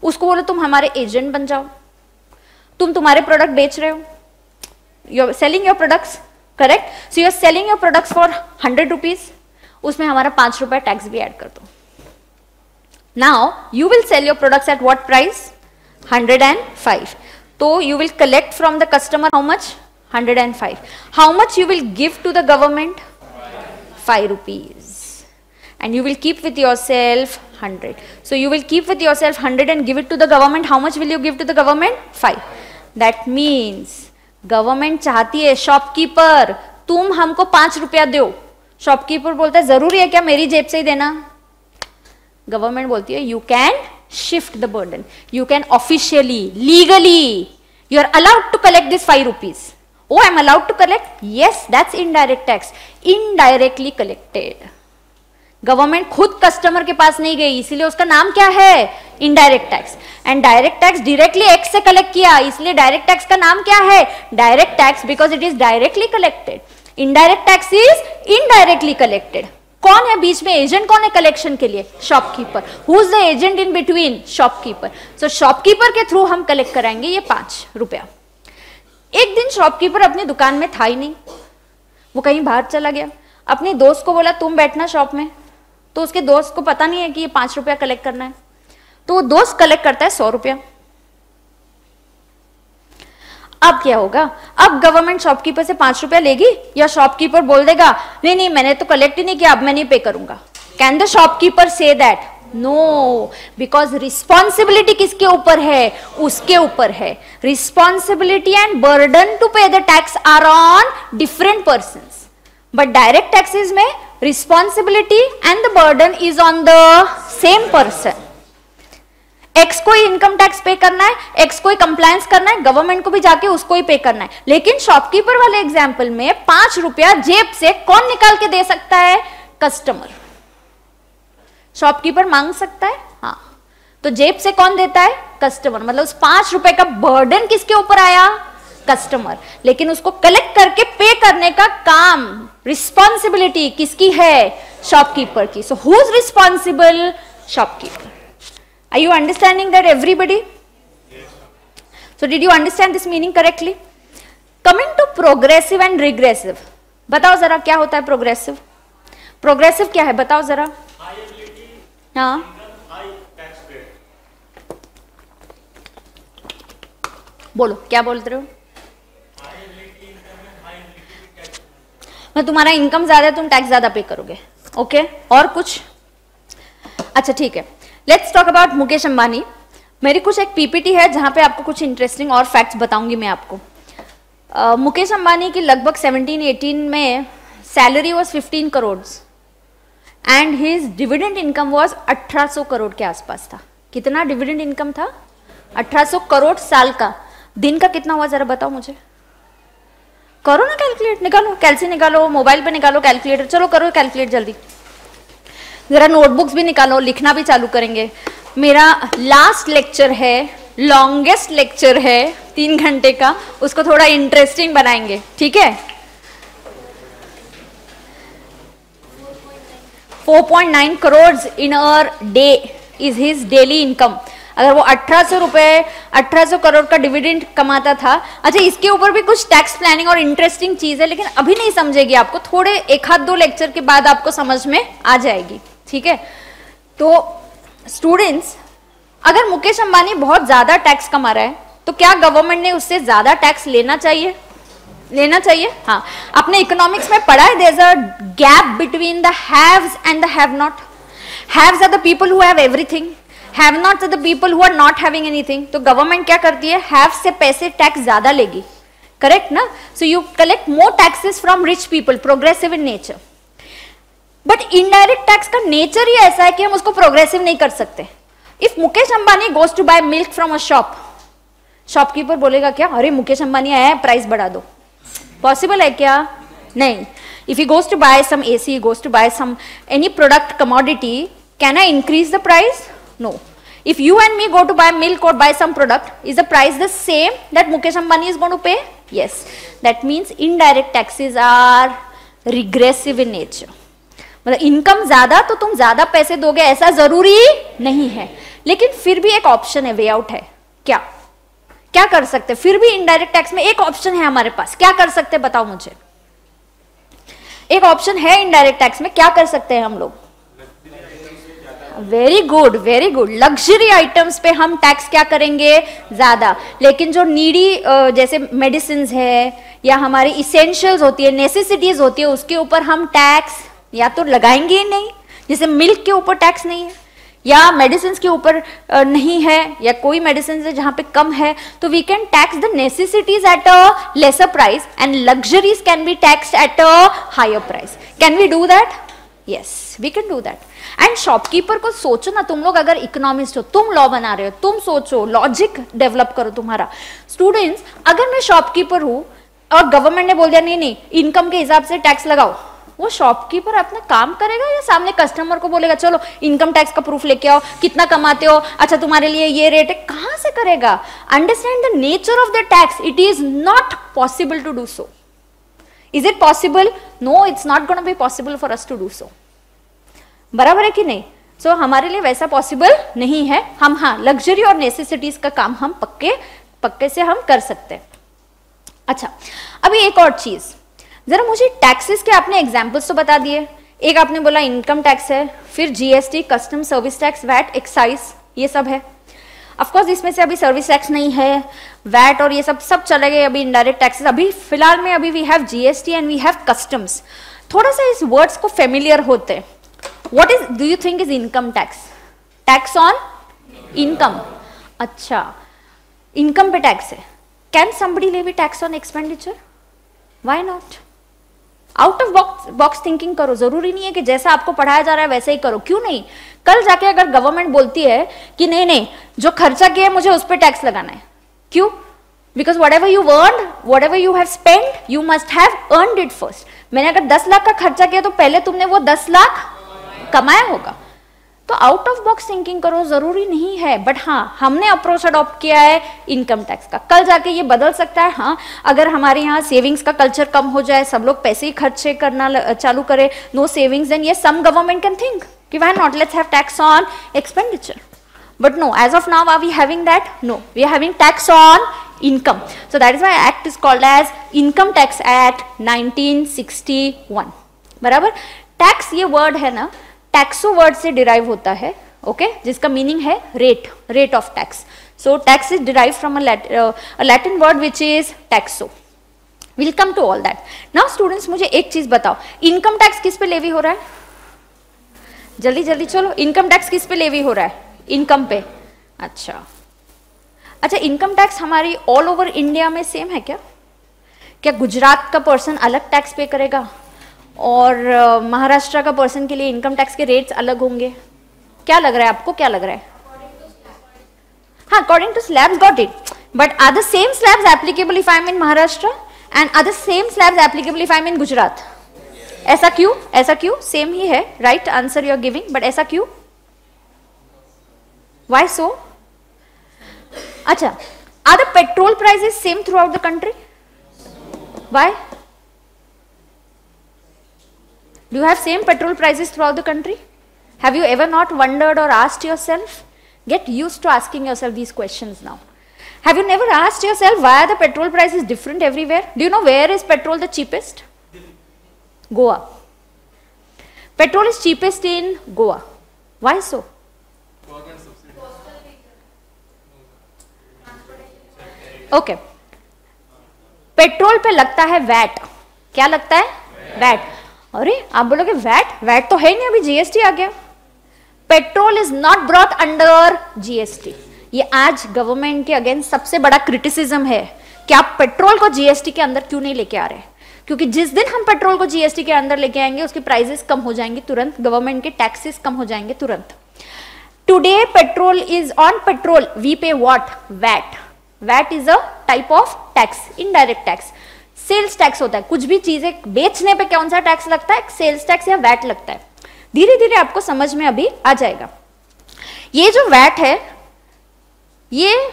उसको बोलो तुम हमारे एजेंट बन जाओ, तुम तुम्हारे प्रोडक्ट बेच रहे हो, you are selling your products, correct, so you are selling your products for 100 rupees, उसमें हमारा 5 रुपया टैक्स भी ऐड कर दो। Now you will sell your products at what price? 105. तो you will collect from the customer how much? 105. How much you will give to the government? 5 rupees. And you will keep with yourself 100. So you will keep with yourself 100 and give it to the government. How much will you give to the government? 5. That means government चाहती है शॉपकीपर तुम हमको 5 रुपया दो। शॉपकीपर बोलता है जरूरी है क्या मेरी जेब से ही देना? गवर्नमेंट बोलती है you can shift the burden. You can officially, legally, you are allowed to collect this 5 rupees. Oh, I am allowed to collect? Yes, that's indirect tax. Indirectly collected. Government खुद कस्टमर के पास नहीं गई, इसलिए उसका नाम क्या है? Indirect tax. And direct tax directly x से कलेक्ट किया, इसलिए डायरेक्ट टैक्स का नाम क्या है? Direct tax, because it is directly collected. Indirect tax is indirectly collected. कौन है बीच में? एजेंट कौन है कलेक्शन के लिए? Shopkeeper. Who is the agent in between? Shopkeeper. So shopkeeper के थ्रू हम कलेक्ट कराएंगे ये 5 रुपया। एक दिन शॉपकीपर अपनी दुकान में था ही नहीं, वो कहीं बाहर चला गया। अपने दोस्त को बोला तुम बैठना शॉप में, तो उसके दोस्त को पता नहीं है कि ये 5 रुपया कलेक्ट करना है, तो वो दोस्त कलेक्ट करता है 100 रुपया। अब क्या होगा? अब गवर्नमेंट शॉपकीपर से 5 रुपया लेगी या शॉपकीपर बोल देगा नहीं नहीं मैंने तो कलेक्ट ही नहीं किया, अब मैं नहीं पे करूंगा? Can the shopkeeper say that? No, because responsibility किसके ऊपर है? उसके ऊपर है। Responsibility and burden to pay the tax are on different persons, but direct taxes में responsibility and the burden is on the same person. X को ही इनकम टैक्स पे करना है, एक्स को ही कंप्लायंस करना है, गवर्नमेंट को भी जाके उसको ही पे करना है। लेकिन शॉपकीपर वाले एग्जाम्पल में 5 रुपया जेब से कौन निकाल के दे सकता है? कस्टमर। शॉपकीपर मांग सकता है, हाँ, तो जेब से कौन देता है? कस्टमर। मतलब उस 5 रुपए का बर्डन किसके ऊपर आया? कस्टमर। लेकिन उसको कलेक्ट करके पे करने का काम, रिस्पॉन्सिबिलिटी किसकी है? शॉपकीपर की। So who is responsible? Shopkeeper. Are you understanding that, everybody? So did you understand this meaning correctly? Coming to progressive and regressive. बताओ जरा क्या होता है प्रोग्रेसिव? प्रोग्रेसिव क्या है बताओ जरा? हाँ, बोलो क्या बोल रहे हो? मैं तुम्हारा इनकम ज्यादा है, तुम टैक्स ज्यादा पे करोगे। ओके, और कुछ? अच्छा ठीक है, let's talk about Mukesh Ambani. मेरी कुछ एक पीपीटी है जहां पे आपको कुछ इंटरेस्टिंग और फैक्ट्स बताऊंगी मैं आपको। मुकेश अंबानी की लगभग 17-18 में salary was 15 crore and his dividend income was 1800 crore के आसपास था। कितना डिविडेंड इनकम था? 1800 करोड़ साल का। दिन का कितना हुआ जरा बताओ मुझे? करो ना कैलकुलेट, निकालो, कैलसी निकालो, मोबाइल पे निकालो कैलकुलेटर, चलो करो कैलकुलेट जल्दी। जरा नोटबुक्स भी निकालो, लिखना भी चालू करेंगे। मेरा लास्ट लेक्चर है, लॉन्गेस्ट लेक्चर है 3 घंटे का, उसको थोड़ा इंटरेस्टिंग बनाएंगे, ठीक है? 4.9 crore in a day is his daily income. अगर वो 1800 करोड़ का डिविडेंड कमाता था। अच्छा, इसके ऊपर भी कुछ टैक्स प्लानिंग और इंटरेस्टिंग चीज है, लेकिन अभी नहीं समझेगी, आपको थोड़े 1-2 लेक्चर के बाद आपको समझ में आ जाएगी, ठीक है? तो स्टूडेंट्स, अगर मुकेश अंबानी बहुत ज्यादा टैक्स कमा रहा है तो क्या गवर्नमेंट ने उससे ज्यादा टैक्स लेना चाहिए? लेना चाहिए, हाँ। अपने इकोनॉमिक्स में पढ़ा है, there is a gap between the haves and the have not. Haves are the people who have everything, have nots are the people who are not having anything. तो गवर्नमेंट क्या करती है? हैव से पैसे टैक्स ज्यादा लेगी, करेक्ट ना? So you collect more taxes from rich people, progressive in nature. But indirect tax का नेचर ही ऐसा है कि हम उसको प्रोग्रेसिव नहीं कर सकते. If Mukesh Ambani goes to buy milk from a shop, shopkeeper बोलेगा क्या, अरे मुकेश अंबानी आया है, प्राइस बढ़ा दो. पॉसिबल है क्या? नहीं. If he goes to buy some AC, he goes to buy some any product commodity, can I increase the price? No. If you and me go to buy milk or buy some product, is the price the same that Mukesh Ambani is going to pay? Yes. That means indirect taxes are regressive in nature. मतलब इनकम ज्यादा तो तुम ज्यादा पैसे दोगे ऐसा जरूरी नहीं है, लेकिन फिर भी एक ऑप्शन है, वे आउट है. क्या क्या कर सकते? फिर भी इनडायरेक्ट टैक्स में एक ऑप्शन है हमारे पास. क्या कर सकते बताओ मुझे? एक ऑप्शन है इनडायरेक्ट टैक्स में, क्या कर सकते हैं हम लोग? Very good, very good. Luxury items पे हम टैक्स क्या करेंगे? ज्यादा. लेकिन जो नीडी जैसे मेडिसिन है या हमारी इसेंशियल्स होती है, नेसेसिटीज होती है, उसके ऊपर हम टैक्स या तो लगाएंगे ही नहीं. जैसे मिल्क के ऊपर टैक्स नहीं है या मेडिसिन के ऊपर नहीं है या कोई मेडिसिन है जहां पे कम है, तो we can tax the necessities at a lesser price and luxuries can be taxed at a higher price. Can we do that? Yes, we can do that. And shopkeeper को सोचो ना, तुम लोग अगर इकोनॉमिस्ट हो, तुम लॉ बना रहे हो, तुम सोचो, लॉजिक डेवलप करो तुम्हारा. स्टूडेंट्स, अगर मैं शॉपकीपर हूं और गवर्नमेंट ने बोल दिया नहीं नहीं इनकम के हिसाब से टैक्स लगाओ, वो शॉपकीपर अपना काम करेगा या सामने कस्टमर को बोलेगा चलो इनकम टैक्स का प्रूफ लेके आओ, कितना कमाते हो, अच्छा तुम्हारे लिए ये रेट है? कहां से करेगा? Understand the nature of the tax. It is not possible to do so. Is it possible? No, it's not gonna be possible for us to do so. बराबर है कि नहीं? सो हमारे लिए वैसा पॉसिबल नहीं है. हम हाँ लग्जरी और नेसेसिटीज का काम हम पक्के से हम कर सकते हैं. अच्छा, अभी एक और चीज, जरा मुझे टैक्सेस के आपने एग्जाम्पल्स तो बता दिए. एक आपने बोला इनकम टैक्स है, फिर GST, custom service tax, VAT, excise, ये सब है. ऑफकोर्स इसमें से अभी सर्विस टैक्स नहीं है, वैट और ये सब चले गए अभी इनडायरेक्ट टैक्सेस. अभी फिलहाल में अभी we have GST and we have customs. थोड़ा सा इस वर्ड्स को फेमिलियर होते हैं. What is do you think is income tax? Tax on income. अच्छा, इनकम पे टैक्स है. Can somebody levy tax on expenditure? Why not? Out of box thinking करो. जरूरी नहीं है कि जैसा आपको पढ़ाया जा रहा है वैसे ही करो. क्यों नहीं? कल जाके अगर गवर्नमेंट बोलती है कि नहीं नहीं जो खर्चा किया है मुझे उस पर टैक्स लगाना है, क्यों? Because what ever you earn, what ever you have spend, you must have earned it first. मैंने अगर 10 लाख का खर्चा किया तो पहले तुमने वो 10 लाख कमाया होगा. तो आउट ऑफ बॉक्स थिंकिंग करो, जरूरी नहीं है. बट हाँ, हमने अप्रोच अडॉप्ट किया है इनकम टैक्स का. कल जाके ये बदल सकता है. हाँ, अगर हमारे यहाँ सेविंग्स का कल्चर कम हो जाए, सब लोग पैसे ही खर्चे करना चालू करे, no savings, then yes some government can think कि why not, let's have tax on expenditure. But no, as of now, are we having that? No, we are having tax on income. So that is why act is called as Income Tax Act 1961. बराबर? टैक्स ये वर्ड है ना, टैक्सो वर्ड से डिराइव होता है, ओके, जिसका मीनिंग है rate of tax. So tax is derive from a Latin word which is taxo. Will come to all that. Now students, मुझे एक चीज बताओ, इनकम टैक्स किस पे लेवी हो रहा है? जल्दी जल्दी चलो, इनकम टैक्स किस पे लेवी हो रहा है? इनकम पे. अच्छा, इनकम टैक्स हमारी ऑल ओवर इंडिया में सेम है क्या? क्या गुजरात का पर्सन अलग टैक्स पे करेगा और महाराष्ट्र का पर्सन के लिए इनकम टैक्स के रेट्स अलग होंगे? क्या लग रहा है आपको, क्या लग रहा है? हाँ, according to slabs, got it. But are the same slabs applicable if I am in Maharashtra and are the same slabs applicable if I am in Gujarat? ऐसा क्यों? ऐसा क्यों? सेम ही है, right answer you are giving, but ऐसा क्यों? Why so? अच्छा, are the petrol prices same throughout the country? Why? Do you have same petrol prices throughout the country? Have you ever not wondered or asked yourself? Get used to asking yourself these questions now. Have you never asked yourself why are the petrol prices different everywhere? Do you know where is petrol the cheapest? Goa. Petrol is cheapest in Goa. Why so? Okay, petrol पे लगता है वैट. क्या लगता है? वैट. अरे आप बोलोगे वैट तो है नहीं, अभी जीएसटी आ गया. Petrol is not brought under GST. ये आज गवर्नमेंट के अगेंस्ट सबसे बड़ा क्रिटिसिज्म है कि आप पेट्रोल को जीएसटी के अंदर क्यों नहीं लेके आ रहे? क्योंकि जिस दिन हम पेट्रोल को जीएसटी के अंदर लेके आएंगे उसकी प्राइसेस कम हो जाएंगी तुरंत, गवर्नमेंट के टैक्सेस कम हो जाएंगे तुरंत. Today petrol is on petrol we pay what? VAT. VAT is a type of tax, indirect tax. Sales tax होता है, कुछ भी चीजें बेचने पे कौन सा टैक्स लगता है? सेल्स टैक्स या वैट लगता है. धीरे धीरे आपको समझ में अभी आ जाएगा. ये जो वैट है ये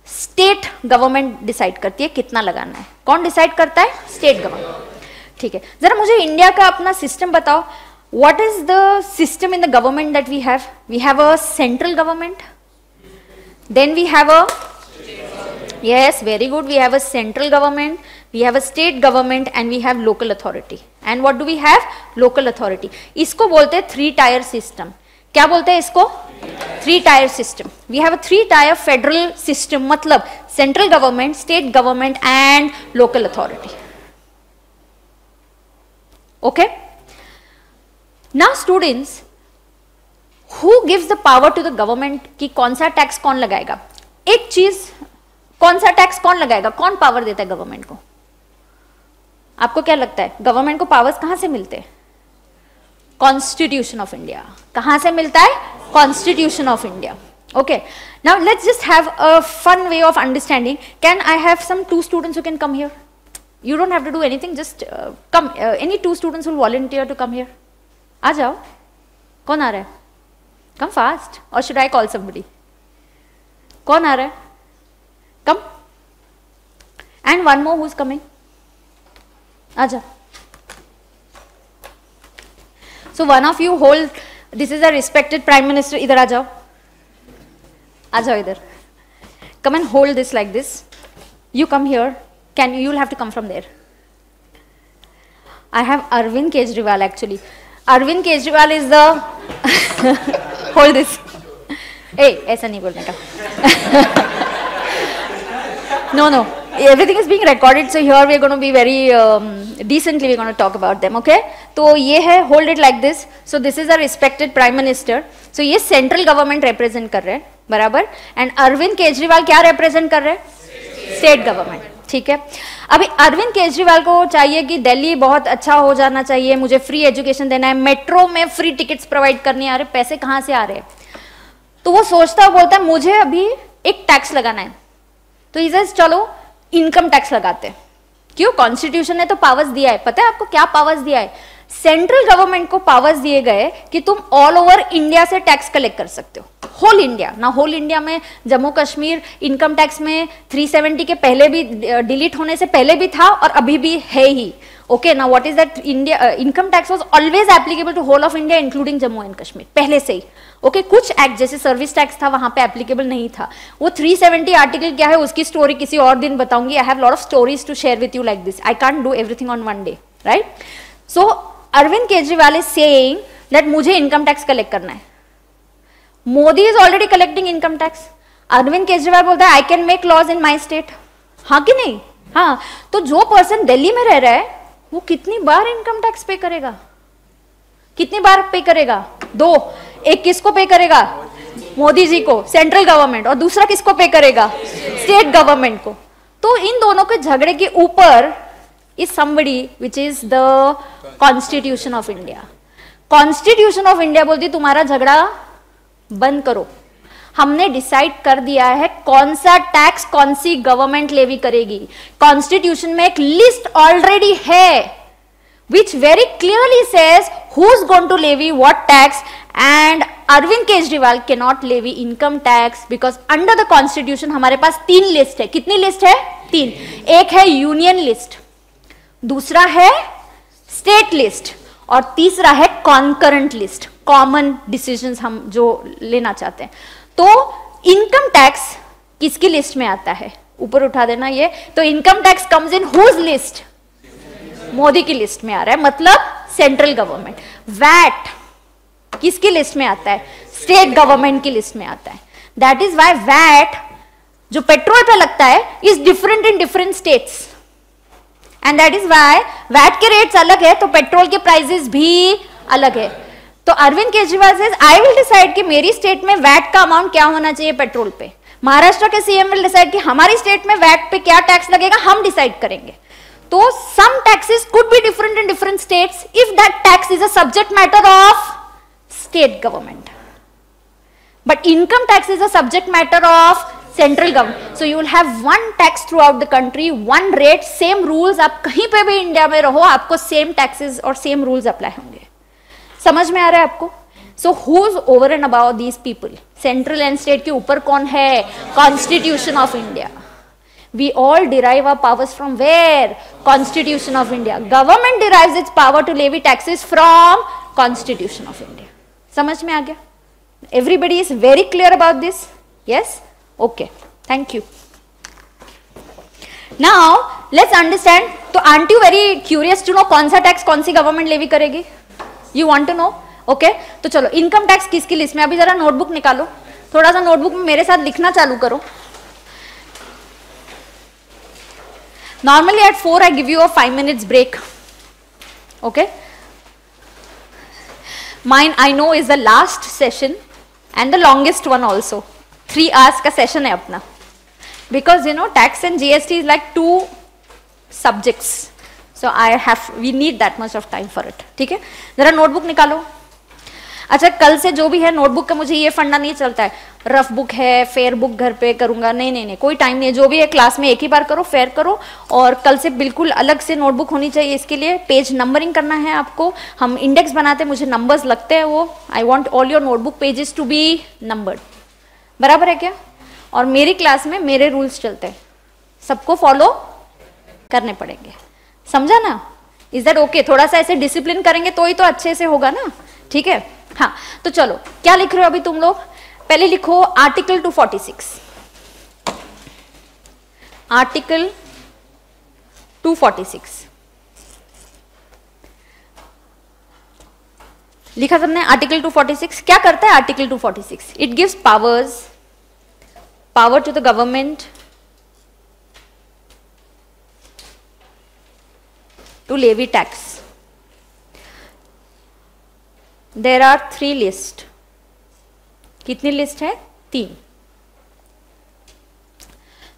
स्टेट गवर्नमेंट डिसाइड करती है कितना लगाना है. कौन डिसाइड करता है? State government. ठीक है, जरा मुझे इंडिया का अपना सिस्टम बताओ. What is the system in the government that we have? We have a central government, then we have a, yes, very good, we have a central government, we have a state government and we have local authority. And what do we have? Local authority. इसको बोलते हैं 3 tier system. क्या बोलते हैं इसको? 3 tier system. We have a 3 tier federal system, मतलब central government, state government and local authority. Okay? Now students, who gives the power to the government कि कौन सा टैक्स कौन लगाएगा? एक चीज, कौन सा टैक्स कौन लगाएगा? कौन पावर देता है गवर्नमेंट को? आपको क्या लगता है गवर्नमेंट को पावर्स कहां से मिलते हैं? Constitution of India. कहां से मिलता है? Constitution of India. Okay, now let's just have a fun way of understanding. Can I have some 2 students who can come here? You don't have to do anything, just come. Any 2 students will volunteer to come here. आ जाओ. कौन आ रहा है? Come fast. और शुड आई कॉल समबडी? कौन आ रहा है? Come. And one more who's coming. Aja. So one of you hold. This is a respected Prime Minister. Idhar aa jao. Aa jao idhar. Come and hold this like this. You come here. Can you? You'll have to come from there. I have Arvind Kejriwal actually. Arvind Kejriwal is the. Hold this. Hey, ऐसा नहीं बोलने का. No, no. Everything is being recorded, so here we are going to be very decently. We are going to talk about them, okay? तो ये है, hold it like this. So this is a respected Prime Minister. So ये central government represent कर रहे हैं, बराबर? And अरविंद केजरीवाल क्या represent कर रहे हैं? State government. ठीक है. अभी अरविंद केजरीवाल को चाहिए कि दिल्ली बहुत अच्छा हो जाना चाहिए, मुझे फ्री एजुकेशन देना है, मेट्रो में फ्री टिकट्स प्रोवाइड करने आ रहे, पैसे कहाँ से आ रहे हैं? तो वो सोचता बोलता है मुझे अभी एक टैक्स लगाना है. तो इसे चलो इनकम टैक्स लगाते हैं. क्यों? कॉन्स्टिट्यूशन ने तो पावर्स दिया है. पता है आपको क्या पावर्स दिया है? सेंट्रल गवर्नमेंट को पावर्स दिए गए कि तुम ऑल ओवर इंडिया से टैक्स कलेक्ट कर सकते हो. होल इंडिया ना, होल इंडिया में जम्मू कश्मीर इनकम टैक्स में 370 के पहले भी, डिलीट होने से पहले भी था और अभी भी है ही. ओके, ना what is that? India income tax was always applicable to whole of India including Jammu and Kashmir, पहले से ही. ओके, कुछ एक्ट जैसे सर्विस टैक्स था वहां पे एप्लीकेबल नहीं था. वो 370 आर्टिकल क्या है उसकी स्टोरी किसी और दिन बताऊंगी. I have lot of stories to share with you like this. I can't do everything on one day, right? So Arvind Kejriwal is saying that मुझे इनकम टैक्स कलेक्ट करना है. Modi is already collecting income tax. Arvind Kejriwal बोलता है I can make laws in my state. हाँ कि नहीं? हाँ. तो जो पर्सन दिल्ली में रह रहा है वो कितनी बार इनकम टैक्स पे करेगा? कितनी बार पे करेगा? 2. एक किसको पे करेगा? मोदी जी को, सेंट्रल गवर्नमेंट, और दूसरा किसको पे करेगा? स्टेट गवर्नमेंट को. तो इन दोनों के झगड़े के ऊपर is somebody which is the constitution of India. Constitution of India बोलती तुम्हारा झगड़ा बंद करो. हमने डिसाइड कर दिया है कौन सा टैक्स कौन सी गवर्नमेंट लेवी करेगी. कॉन्स्टिट्यूशन में एक लिस्ट ऑलरेडी है which very clearly says who's going to levy what tax, and Arvind Kejriwal cannot levy income tax because under the constitution हमारे पास 3 लिस्ट है. कितनी लिस्ट है? 3. एक है यूनियन लिस्ट, दूसरा है स्टेट लिस्ट, और तीसरा है कॉन्करेंट लिस्ट, कॉमन डिसीजंस हम जो लेना चाहते हैं. तो इनकम टैक्स किसकी लिस्ट में आता है? ऊपर उठा देना ये. तो income tax comes in whose list? Modi की लिस्ट में आ रहा है, मतलब सेंट्रल गवर्नमेंट. वैट किसकी लिस्ट में आता है? स्टेट गवर्नमेंट की लिस्ट में आता है. दैट इज व्हाई वैट जो पेट्रोल पे लगता है is different in different states, and that is why VAT के रेट्स अलग है तो पेट्रोल के प्राइसेस भी अलग है. तो Arvind Kejriwal says I will decide कि मेरी स्टेट में वैट का अमाउंट क्या होना चाहिए पेट्रोल पे. महाराष्ट्र के सीएम विल डिसाइड कि हमारी स्टेट में वैट पे क्या टैक्स लगेगा, हम डिसाइड करेंगे. तो some taxes could be different in different states if that tax is a subject matter of state government. But income tax is a subject matter of central government. So you will have one tax throughout the country, one rate, same rules. आप कहीं पे भी इंडिया में रहो, आपको same taxes और same rules apply होंगे. समझ में आ रहा है आपको? So who's over and above these people? Central and state के ऊपर कौन है? Constitution of India. We all derive our powers from where? Constitution of India. Government derives its power to levy taxes from Constitution of India. समझ में आ गया? Everybody is very clear about this? Yes? Okay. Thank you. Now, let's understand. तो aren't you very curious to know कौन सा टैक्स कौन सी गवर्नमेंट लेवी करेगी? You want to know? Okay? तो चलो इनकम टैक्स किसकी लिस्ट में? अभी जरा नोटबुक निकालो, थोड़ा सा नोटबुक में मेरे साथ लिखना चालू करो. Normally at 4 I give you a 5 minutes break. Okay? Mine I know is the last session and the longest one also. 3 hours का session है अपना. Because you know tax and GST is like 2 subjects. So we need that much of time for it. ठीक है? जरा नोटबुक निकालो. अच्छा कल से जो भी है नोटबुक का मुझे ये फंडा नहीं चलता है, रफ बुक है, फेयर बुक घर पे करूंगा, नहीं नहीं नहीं, कोई टाइम नहीं है. जो भी है क्लास में एक ही बार करो, फेयर करो. और कल से बिल्कुल अलग से नोटबुक होनी चाहिए. इसके लिए पेज नंबरिंग करना है आपको. हम इंडेक्स बनाते हैं, मुझे नंबर्स लगते हैं वो. I want all your notebook pages to be numbered. बराबर है क्या? और मेरी क्लास में मेरे रूल्स चलते हैं, सबको फॉलो करने पड़ेंगे. समझा ना? Is that okay? थोड़ा सा ऐसे डिसिप्लिन करेंगे तो ही तो अच्छे से होगा ना. ठीक है? हाँ तो चलो क्या लिख रहे हो अभी तुम लोग? पहले लिखो आर्टिकल 246. आर्टिकल 246 लिखा तुमने? आर्टिकल 246 क्या करता है? Article 246 it gives power to the government to levy tax. There are 3 lists. कितनी लिस्ट है? 3.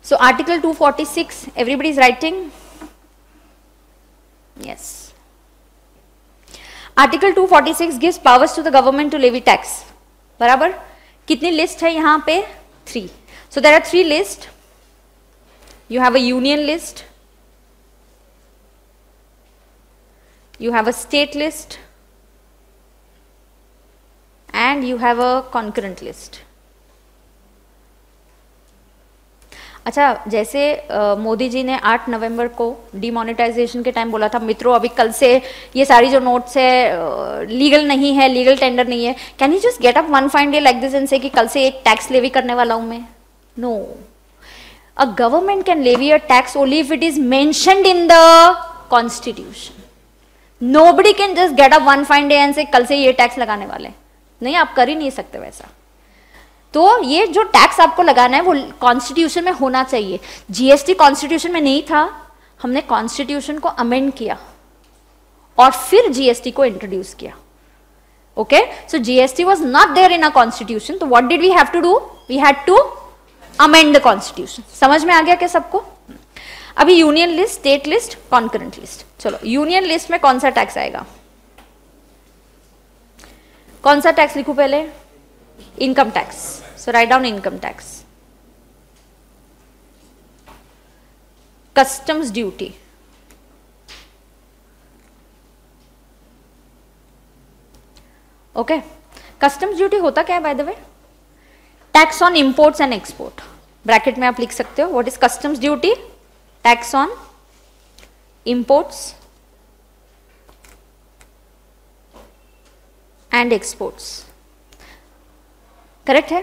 So article 246, everybody is writing? Yes. Article 246 gives powers to the government to levy tax. बराबर? कितनी लिस्ट है यहाँ पे? 3. So there are 3 lists. You have a union list. You have a state list. And you have a concurrent list. अच्छा जैसे मोदी जी ने 8 नवंबर को डिमोनेटाइजेशन के टाइम बोला था, मित्रों अभी कल से ये सारी जो नोट्स है लीगल नहीं है, लीगल टेंडर नहीं है. Can you just get up one fine day like this and से कि कल से एक टैक्स लेवी करने वाला हूं मैं? No. A government can levy a tax only if it is mentioned in the constitution. Nobody can just get up one fine day and say कल से ये टैक्स लगाने वाले. नहीं, आप कर ही नहीं सकते वैसा. तो ये जो टैक्स आपको लगाना है वो कॉन्स्टिट्यूशन में होना चाहिए. जीएसटी कॉन्स्टिट्यूशन में नहीं था, हमने कॉन्स्टिट्यूशन को अमेंड किया और फिर जीएसटी को इंट्रोड्यूस किया. Okay, so GST was not there in a constitution, तो what did we have to do? We had to amend the constitution. समझ में आ गया क्या सबको? अभी union list, state list, concurrent list. चलो यूनियन लिस्ट में कौन सा टैक्स आएगा? कौन सा टैक्स लिखूं पहले? Income tax. So write down income tax. Customs duty. Okay, customs duty होता क्या है by the way? Tax on imports and export. Bracket में आप लिख सकते हो what is customs duty? Tax on imports and exports. Correct है?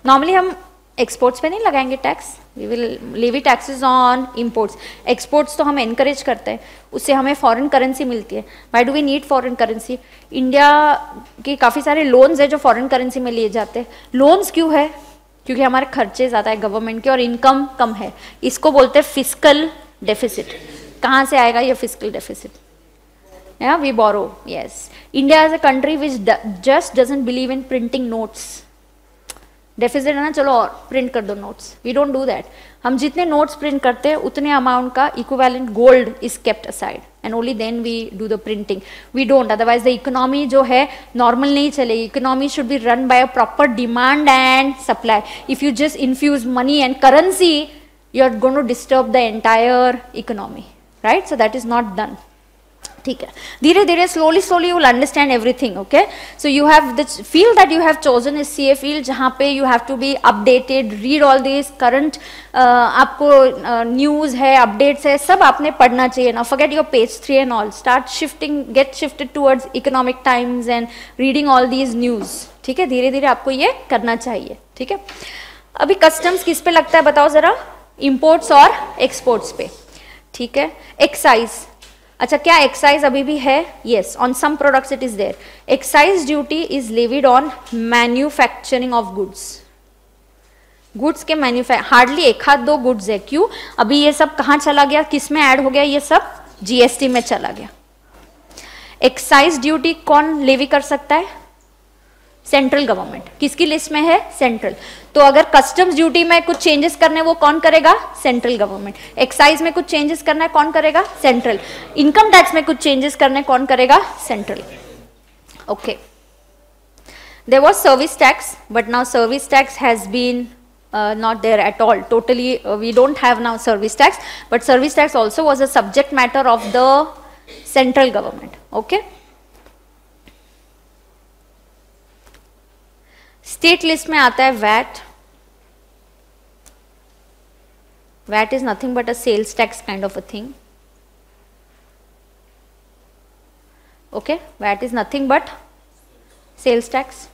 नॉर्मली हम एक्सपोर्ट्स पे नहीं लगाएंगे tax, we will levy taxes on imports. Exports तो हम एनकरेज करते हैं, उससे हमें फॉरेन करेंसी मिलती है. Why do we need foreign currency? India के काफ़ी सारे लोन्स है जो फॉरेन करेंसी में लिए जाते हैं. लोन्स क्यों है? क्योंकि हमारे खर्चे ज़्यादा है गवर्नमेंट के और इनकम कम है. इसको बोलते हैं फिस्कल डेफिसिट. कहाँ से आएगा ये fiscal deficit? Yeah, we borrow. Yes. India is a country which just doesn't believe in printing notes. Deficit है ना, चलो और प्रिंट कर दो notes. We don't do that. हम जितने नोट्स प्रिंट करते हैं उतने अमाउंट का equivalent gold is kept aside and only then we do the printing. We don't, otherwise the economy जो है नॉर्मल नहीं चलेगी. Economy should be run by a proper demand and supply. If you just infuse money and currency, you are going to disturb the entire economy, right? So that is not done. ठीक है, धीरे धीरे slowly you will understand everything. Okay, so you have the field that you have chosen is CA field, जहाँ पे you have to be updated, read all these current आपको news है, updates है, सब आपने पढ़ना चाहिए. Now forget your page 3 and all, start shifting, get shifted towards economic times and reading all these news. ठीक है, धीरे धीरे आपको ये करना चाहिए. ठीक है, अभी कस्टम्स किस पे लगता है बताओ जरा? इंपोर्ट्स और एक्सपोर्ट्स पे. ठीक है, एक्साइज. अच्छा, क्या एक्साइज अभी भी है? Yes, on some products it is there. Excise duty is levied on manufacturing of goods. Goods के हार्डली एक हाथ दो गुड्स है. क्यों? अभी ये सब कहाँ चला गया, किस में ऐड हो गया? ये सब जीएसटी में चला गया. एक्साइज ड्यूटी कौन लेवी कर सकता है? Central government. किसकी लिस्ट में है? सेंट्रल. तो अगर कस्टम्स ड्यूटी में कुछ चेंजेस करने वो कौन करेगा? Central government. एक्साइज में कुछ चेंजेस करना है कौन करेगा? सेंट्रल. इनकम टैक्स में कुछ चेंजेस करने कौन करेगा? Central. Okay, there was service tax, but now service tax has been not there at all. Totally, we don't have now service tax, but service tax also was a subject matter of the central government. Okay. State list में आता है VAT. VAT is nothing but a sales tax kind of a thing. Okay, VAT is nothing but sales tax.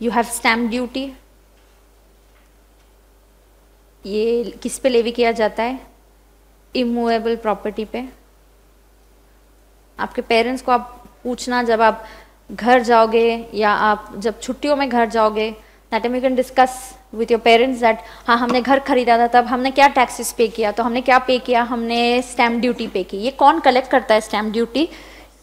You have stamp duty. ये किस पे लेवी किया जाता है? इमूवेबल प्रॉपर्टी पे. आपके पेरेंट्स को आप पूछना जब आप घर जाओगे या आप जब छुट्टियों में घर जाओगे, that time you can discuss with your parents that हाँ हमने घर खरीदा था तब हमने क्या टैक्सेस पे किया. तो हमने क्या पे किया? हमने स्टैम्प ड्यूटी पे की. ये कौन कलेक्ट करता है stamp duty?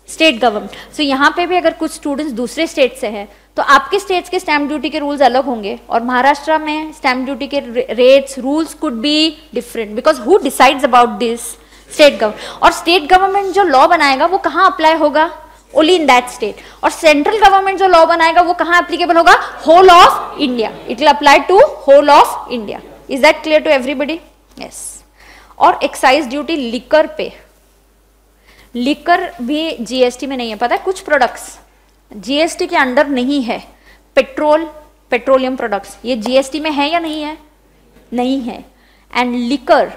State government. So यहाँ पे भी अगर कुछ स्टूडेंट्स दूसरे स्टेट से हैं तो आपके स्टेट्स के स्टैम्प ड्यूटी के रूल्स अलग होंगे और महाराष्ट्र में स्टैम्प ड्यूटी के rates rules could be different because who decides about this? State government. और स्टेट गवर्नमेंट जो लॉ बनाएगा वो कहाँ अप्लाई होगा? Only in that state. और सेंट्रल गवर्नमेंट जो लॉ बनाएगा वो कहाँ एप्लीकेबल होगा? Whole of India. It will apply to whole of India. Is that clear to everybody? Yes. और एक्साइज ड्यूटी लिकर पे. लिकर भी जीएसटी में नहीं है. पता है कुछ प्रोडक्ट्स जीएसटी के अंडर नहीं है. पेट्रोलियम प्रोडक्ट्स ये जीएसटी में है या नहीं है? नहीं है. And liquor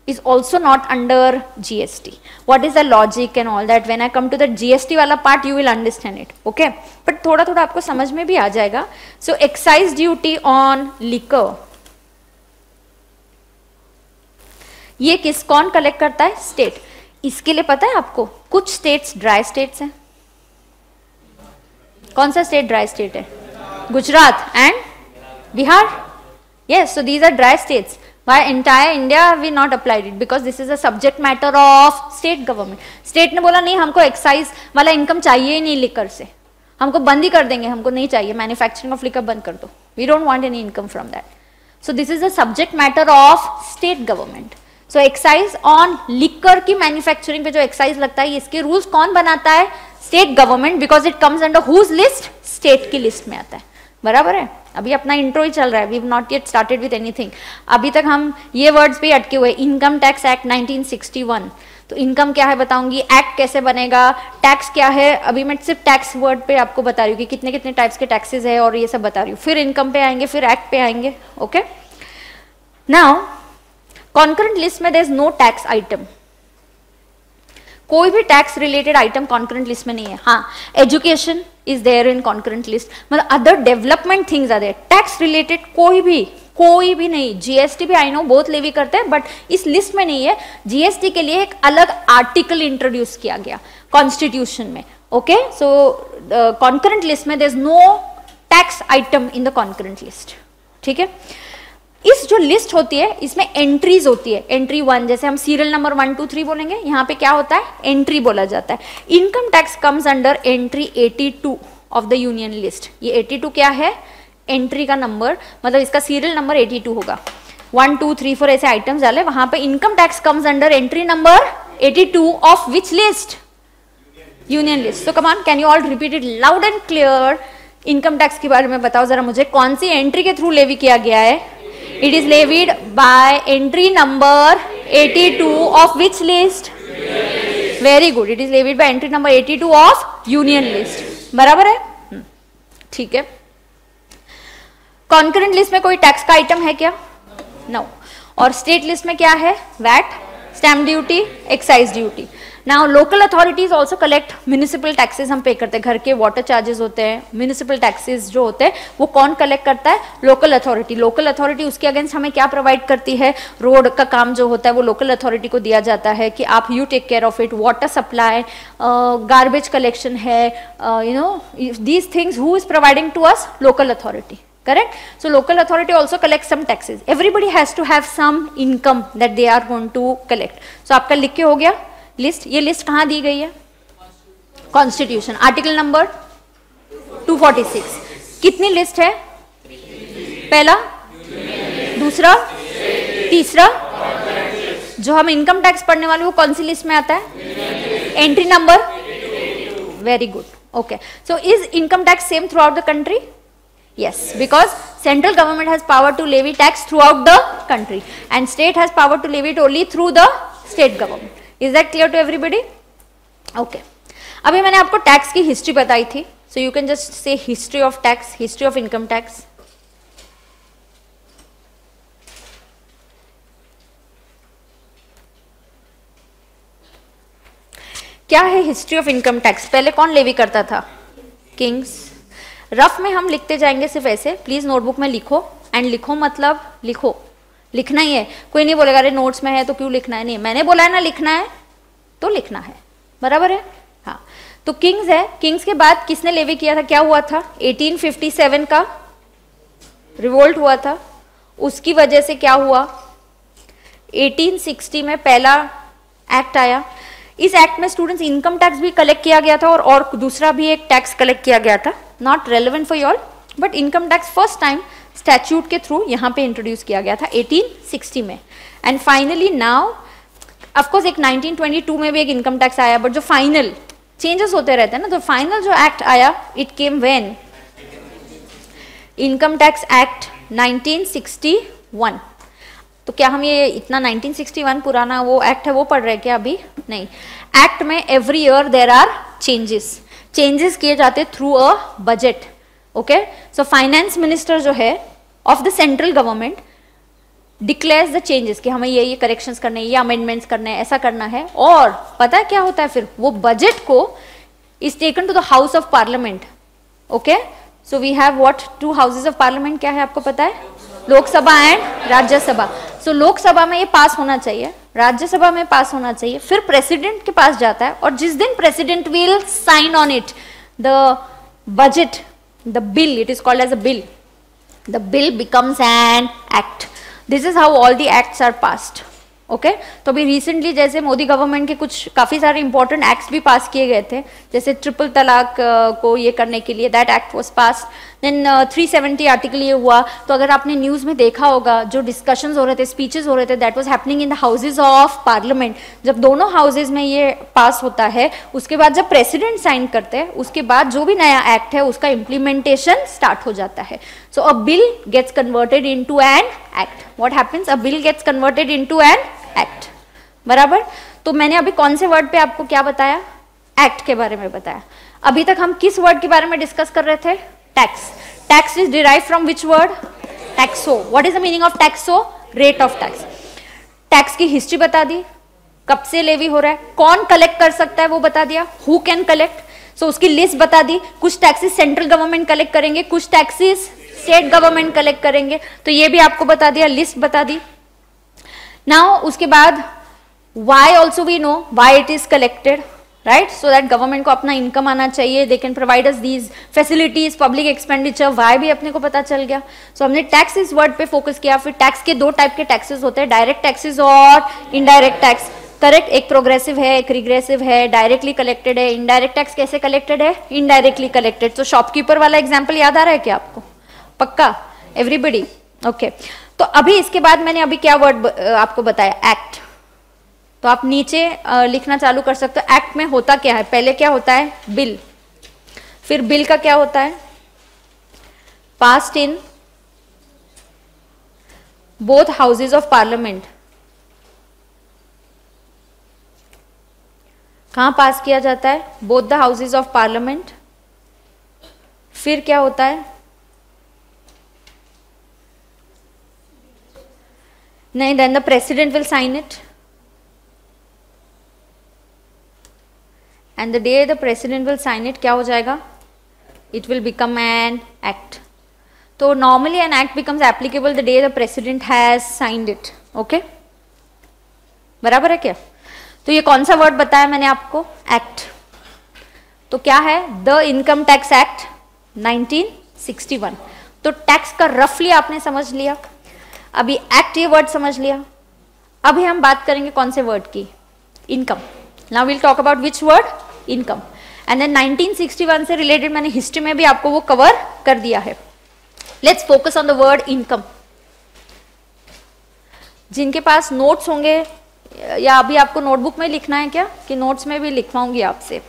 is also not under GST. What is the logic and all that? When I come to the GST वाला part, you will understand it. Okay? But थोड़ा थोड़ा आपको समझ में भी आ जाएगा. So excise duty on liquor. ये किस कौन कलेक्ट करता है? स्टेट. इसके लिए पता है आपको कुछ स्टेट्स ड्राई स्टेट्स हैं. कौन सा स्टेट ड्राई स्टेट है? Gujarat and Bihar. Yes, so these are dry states. By entire India we not applied it because this is a subject matter of state government. State ने बोला नहीं हमको एक्साइज वाला इनकम चाहिए ही नहीं लिकर से, हमको बंद ही कर देंगे, हमको नहीं चाहिए, मैन्युफैक्चरिंग ऑफ लिकर बंद कर दो. We don't want any income from that. So this is a subject matter of state government. So excise on liquor की मैन्युफैक्चरिंग पे जो एक्साइज लगता है इसके रूल्स कौन बनाता है? State government. Because it comes under whose list? State की लिस्ट में आता है. बराबर है. अभी अपना इंट्रो ही चल रहा है. We have not yet started with anything. अभी तक हम ये वर्ड्स पे अटके हुए. Income tax act 1961. तो इनकम क्या है बताऊंगी, एक्ट कैसे बनेगा, टैक्स क्या है. अभी मैं सिर्फ टैक्स वर्ड पे आपको बता रही हूँ कि कितने कितने टाइप्स के टैक्सेस है और ये सब बता रही हूँ. फिर इनकम पे आएंगे, फिर एक्ट पे आएंगे. ओके. नाउ कॉन्करेंट लिस्ट में there is no tax item. कोई भी tax related item concurrent list में नहीं है. हाँ, education is there in concurrent list. मतलब other development things are there. Tax related कोई भी नहीं. जीएसटी भी आई नो बहुत लेवी करते हैं बट इस लिस्ट में नहीं है. जीएसटी के लिए एक अलग आर्टिकल इंट्रोड्यूस किया गया कॉन्स्टिट्यूशन में. ओके. सो कॉन्करेंट लिस्ट में there is no tax item in the concurrent list. ठीक है. इस जो लिस्ट होती है इसमें एंट्रीज होती है. एंट्री 1 जैसे हम सीरियल नंबर 1 2 3 बोलेंगे, यहाँ पे क्या होता है? एंट्री बोला जाता है. Income tax comes under entry 82 of the union list. ये 82 क्या है? एंट्री का नंबर, मतलब इसका सीरियल नंबर 82 होगा। 1 2 3 4 ऐसे आइटम्स डाले, वहां पे income tax comes under entry number 82 of which list? Union list. तो come on, can you all repeat it loud and clear? Income tax के बारे में बताओ जरा मुझे, कौन सी एंट्री के थ्रू लेवी किया गया है? It is levied by entry number 82 of which list? Very good, it is levied by entry number 82 of union list. बराबर है? ठीक है। कॉन्करेंट लिस्ट में कोई टैक्स का आइटम है क्या? नो। और स्टेट लिस्ट में क्या है? VAT, stamp duty, excise duty. Now local authorities also collect municipal taxes, हम पे करते हैं, घर के वाटर चार्जेस होते हैं, म्यूनिसिपल टैक्सेस जो होते हैं वो कौन कलेक्ट करता है? Local authority. लोकल अथॉरिटी उसके अगेंस्ट हमें क्या प्रोवाइड करती है? रोड का काम जो होता है वो लोकल अथॉरिटी को दिया जाता है कि आप you take care of it. Water supply, garbage collection है, you know these things, who is providing to us? Local authority. Correct? So local authority also collects some taxes. Everybody has to have some income that they are going to collect. So आपका लिख के हो गया लिस्ट। ये लिस्ट कहाँ दी गई है? Constitution, article number 246। कितनी लिस्ट है? पहला, दूसरा, तीसरा। जो हम इनकम टैक्स पढ़ने वाले वो कौन सी लिस्ट में आता है? Entry number. Very good, okay. So is income tax same through out the country? Yes, because central government has power to levy tax throughout the country and state has power to levy it only through the state government. Is that clear to everybody? Okay. अभी मैंने आपको टैक्स की हिस्ट्री बताई थी, so you can just say history of tax, history of income tax. क्या है हिस्ट्री ऑफ इनकम टैक्स? पहले कौन लेवी करता था? किंग्स। रफ में हम लिखते जाएंगे सिर्फ ऐसे, प्लीज नोटबुक में लिखो। एंड लिखो मतलब लिखो, लिखना ही है। कोई नहीं बोलेगा अरे नोट्स में है तो क्यों लिखना है? नहीं, मैंने बोला है ना लिखना है तो लिखना है। बराबर है? हाँ। तो किंग्स है, किंग्स के बाद किसने लेवी किया था? क्या हुआ था? 1857 का रिवोल्ट हुआ था। उसकी वजह से क्या हुआ? 1860 में पहला एक्ट आया। इस एक्ट में स्टूडेंट्स इनकम टैक्स भी कलेक्ट किया गया था और दूसरा भी एक टैक्स कलेक्ट किया गया था, not relevant for your, but income tax first time statute के थ्रू यहाँ पे इंट्रोड्यूस किया गया था 1860 में। एंड फाइनली नाउ ऑफकोर्स एक 1922 में भी एक इनकम टैक्स आया, बट जो फाइनल चेंजेस होते रहते हैं ना, तो फाइनल जो एक्ट आया it came when? Income tax act 1961। तो क्या हम ये इतना 1961 पुराना वो एक्ट है वो पढ़ रहे हैं क्या अभी? नहीं। एक्ट में every year there are changes किए जाते through a budget. Okay, so finance minister जो है of the central government declares the changes कि हमें ये करेक्शंस करने हैं, ये अमेंडमेंट्स करने हैं, ऐसा करना है। और पता है क्या होता है फिर? वो बजट को is taken to the house of parliament. Okay, so we have what? 2 houses of parliament. क्या है आपको पता है? लोकसभा एंड राज्यसभा। सो लोकसभा में ये पास होना चाहिए, राज्यसभा में पास होना चाहिए, फिर प्रेसिडेंट के पास जाता है, और जिस दिन president will sign on it the budget, the bill, it is called as a bill, the bill becomes an act. This is how all the acts are passed. Okay, तो अभी रिसेंटली जैसे मोदी गवर्नमेंट के कुछ काफी सारे इंपॉर्टेंट एक्ट्स भी पास किए गए थे, जैसे ट्रिपल तलाक को ये करने के लिए that act was pass. Then 370 article ये हुआ। तो अगर आपने न्यूज में देखा होगा जो डिस्कशंस हो रहे थे, स्पीचेस हो रहे थे, that was happening in the houses of parliament. जब दोनों हाउसेज में ये पास होता है, उसके बाद जब प्रेसिडेंट साइन करते हैं, उसके बाद जो भी नया एक्ट है उसका इम्प्लीमेंटेशन स्टार्ट हो जाता है। So a bill gets converted into an act. What happens? A bill gets converted into an act. बराबर? तो मैंने अभी कौन से वर्ड पे आपको क्या बताया? एक्ट के बारे में बताया। अभी तक हम किस वर्ड के बारे में डिस्कस कर रहे थे? Tax. Tax is derive from which word? टैक्सो। What is the meaning of टैक्सो? Rate of tax. Tax की हिस्ट्री बता दी, कब से लेवी हो रहा है, कौन कलेक्ट कर सकता है वो बता दिया, हु कैन कलेक्ट। सो उसकी लिस्ट बता दी। कुछ टैक्सेस सेंट्रल गवर्नमेंट कलेक्ट करेंगे, कुछ टैक्सेस स्टेट गवर्नमेंट कलेक्ट करेंगे, तो ये भी आपको बता दिया, लिस्ट बता दी। नाउ उसके बाद why also we know why it is collected, right? So that government को अपना इनकम आना चाहिए, they can provide us these facilities, public expenditure, why भी अपने को पता चल गया। सो हमने टैक्स इस वर्ड पे फोकस किया। फिर टैक्स के 2 टाइप के टैक्सेस होते हैं, डायरेक्ट टैक्सेस और इनडायरेक्ट टैक्स। करेक्ट, एक प्रोग्रेसिव है, एक रिग्रेसिव है, डायरेक्टली कलेक्टेड है, इनडायरेक्ट टैक्स कैसे कलेक्टेड है, इनडायरेक्टली कलेक्टेड। तो शॉपकीपर वाला एग्जांपल याद आ रहा है क्या आपको? पक्का एवरीबडी? ओके, तो अभी इसके बाद मैंने अभी क्या वर्ड आपको बताया, एक्ट। तो आप नीचे लिखना चालू कर सकते हो। एक्ट में होता क्या है, पहले क्या होता है, बिल, फिर बिल का क्या होता है, passed in both houses of parliament. कहां पास किया जाता है, both the houses of parliament. फिर क्या होता है, नहीं, then the president will sign it, and the day the president will sign it क्या हो जाएगा, it will become an act. तो normally an act becomes applicable the day the president has signed it. Okay, बराबर है क्या? तो ये कौन सा वर्ड बताया मैंने आपको, एक्ट। तो क्या है, द इनकम टैक्स एक्ट 1961। तो टैक्स का रफली आपने समझ लिया, अभी एक्ट ये वर्ड समझ लिया। अभी हम बात करेंगे कौन से वर्ड की, income. Now will talk about which word, income. And then 1961 से रिलेटेड मैंने हिस्ट्री में भी आपको वो कवर कर दिया है। Let's focus on the word income. जिनके पास नोट्स होंगे, या अभी आपको नोटबुक में लिखना है क्या, कि नोट्स में भी लिखवाऊंगी आपसे,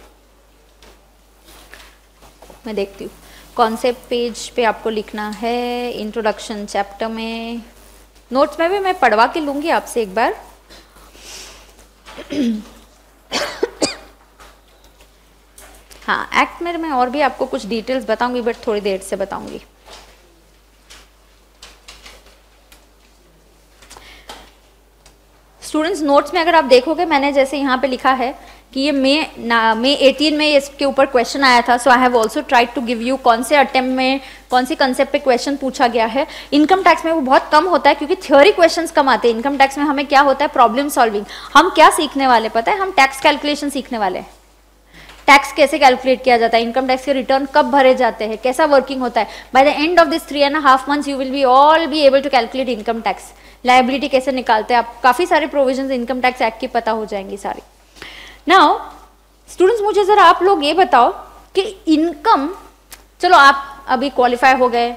मैं देखती हूँ कौन से पेज पे आपको लिखना है। इंट्रोडक्शन चैप्टर में, नोट्स में भी मैं पढ़वा के लूंगी आपसे एक बार। हाँ, एक्ट में मैं और भी आपको कुछ डिटेल्स बताऊंगी, बट थोड़ी देर से बताऊंगी। स्टूडेंट्स, नोट्स में अगर आप देखोगे, मैंने जैसे यहाँ पे लिखा है कि ये मई 18 में इसके ऊपर क्वेश्चन आया था। So I have also tried to give you कौन से अटेम्प्ट में कौन से कंसेप्ट पे क्वेश्चन पूछा गया है। इनकम टैक्स में वो बहुत कम होता है, क्योंकि थ्योरी क्वेश्चंस कम आते हैं। इनकम टैक्स में हमें क्या होता है, प्रॉब्लम सॉल्विंग। हम क्या सीखने वाले पता है, हम टैक्स कैलकुलेशन सीखने वाले हैं। टैक्स कैसे कैलकुलेट किया जाता है, इनकम टैक्स के रिटर्न कब भरे जाते हैं, कैसा वर्किंग होता है। By the end of this 3.5 months you will be all be able to calculate income tax, liability कैसे निकालते हैं आप, काफी सारे प्रोविजंस इनकम टैक्स एक्ट की पता हो जाएंगी सारी। नाउ स्टूडेंट्स, मुझे जरा आप लोग ये बताओ कि इनकम, चलो आप अभी क्वालिफाई हो गए,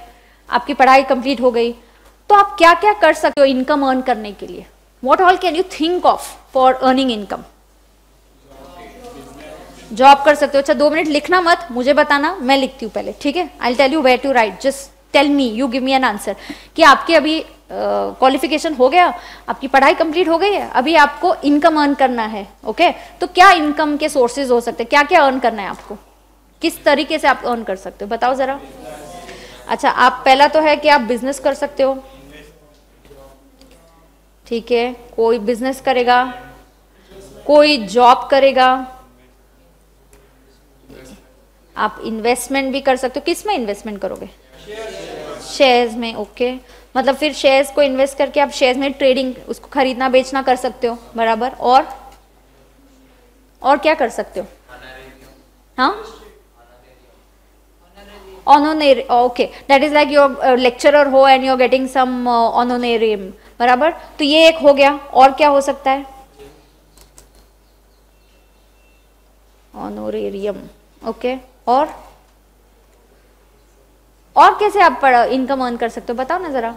आपकी पढ़ाई कंप्लीट हो गई, तो आप क्या क्या कर सकते हो इनकम अर्न करने के लिए? What all can you think of for earning income? Job कर सकते हो। अच्छा, 2 मिनट लिखना मत, मुझे बताना, मैं लिखती हूँ पहले, ठीक है? I will tell you where to write, just tell me, you give me an answer कि आपके अभी क्वालिफिकेशन हो गया, आपकी पढ़ाई कंप्लीट हो गई है, अभी आपको इनकम अर्न करना है। ओके, तो क्या इनकम के सोर्सेज हो सकते हैं, क्या क्या अर्न करना है आपको, किस तरीके से आप अर्न कर सकते हो, बताओ जरा। अच्छा, आप पहला तो है कि आप बिजनेस कर सकते हो, ठीक है? कोई बिजनेस करेगा, कोई जॉब करेगा, आप इन्वेस्टमेंट भी कर सकते हो। किस में इन्वेस्टमेंट करोगे? शेयर्स में। ओके, मतलब फिर शेयर्स को इन्वेस्ट करके आप शेयर्स में ट्रेडिंग, उसको खरीदना बेचना कर सकते हो, बराबर। और क्या कर सकते हो? हाँ, ऑनोनेर, okay, that is like your lecturer हो and you are getting some honorarium, बराबर। तो ये एक हो गया। और क्या हो सकता है? ऑनोरेरियम। ओके, और कैसे आप इनकम अर्न कर सकते हो, बताओ ना जरा।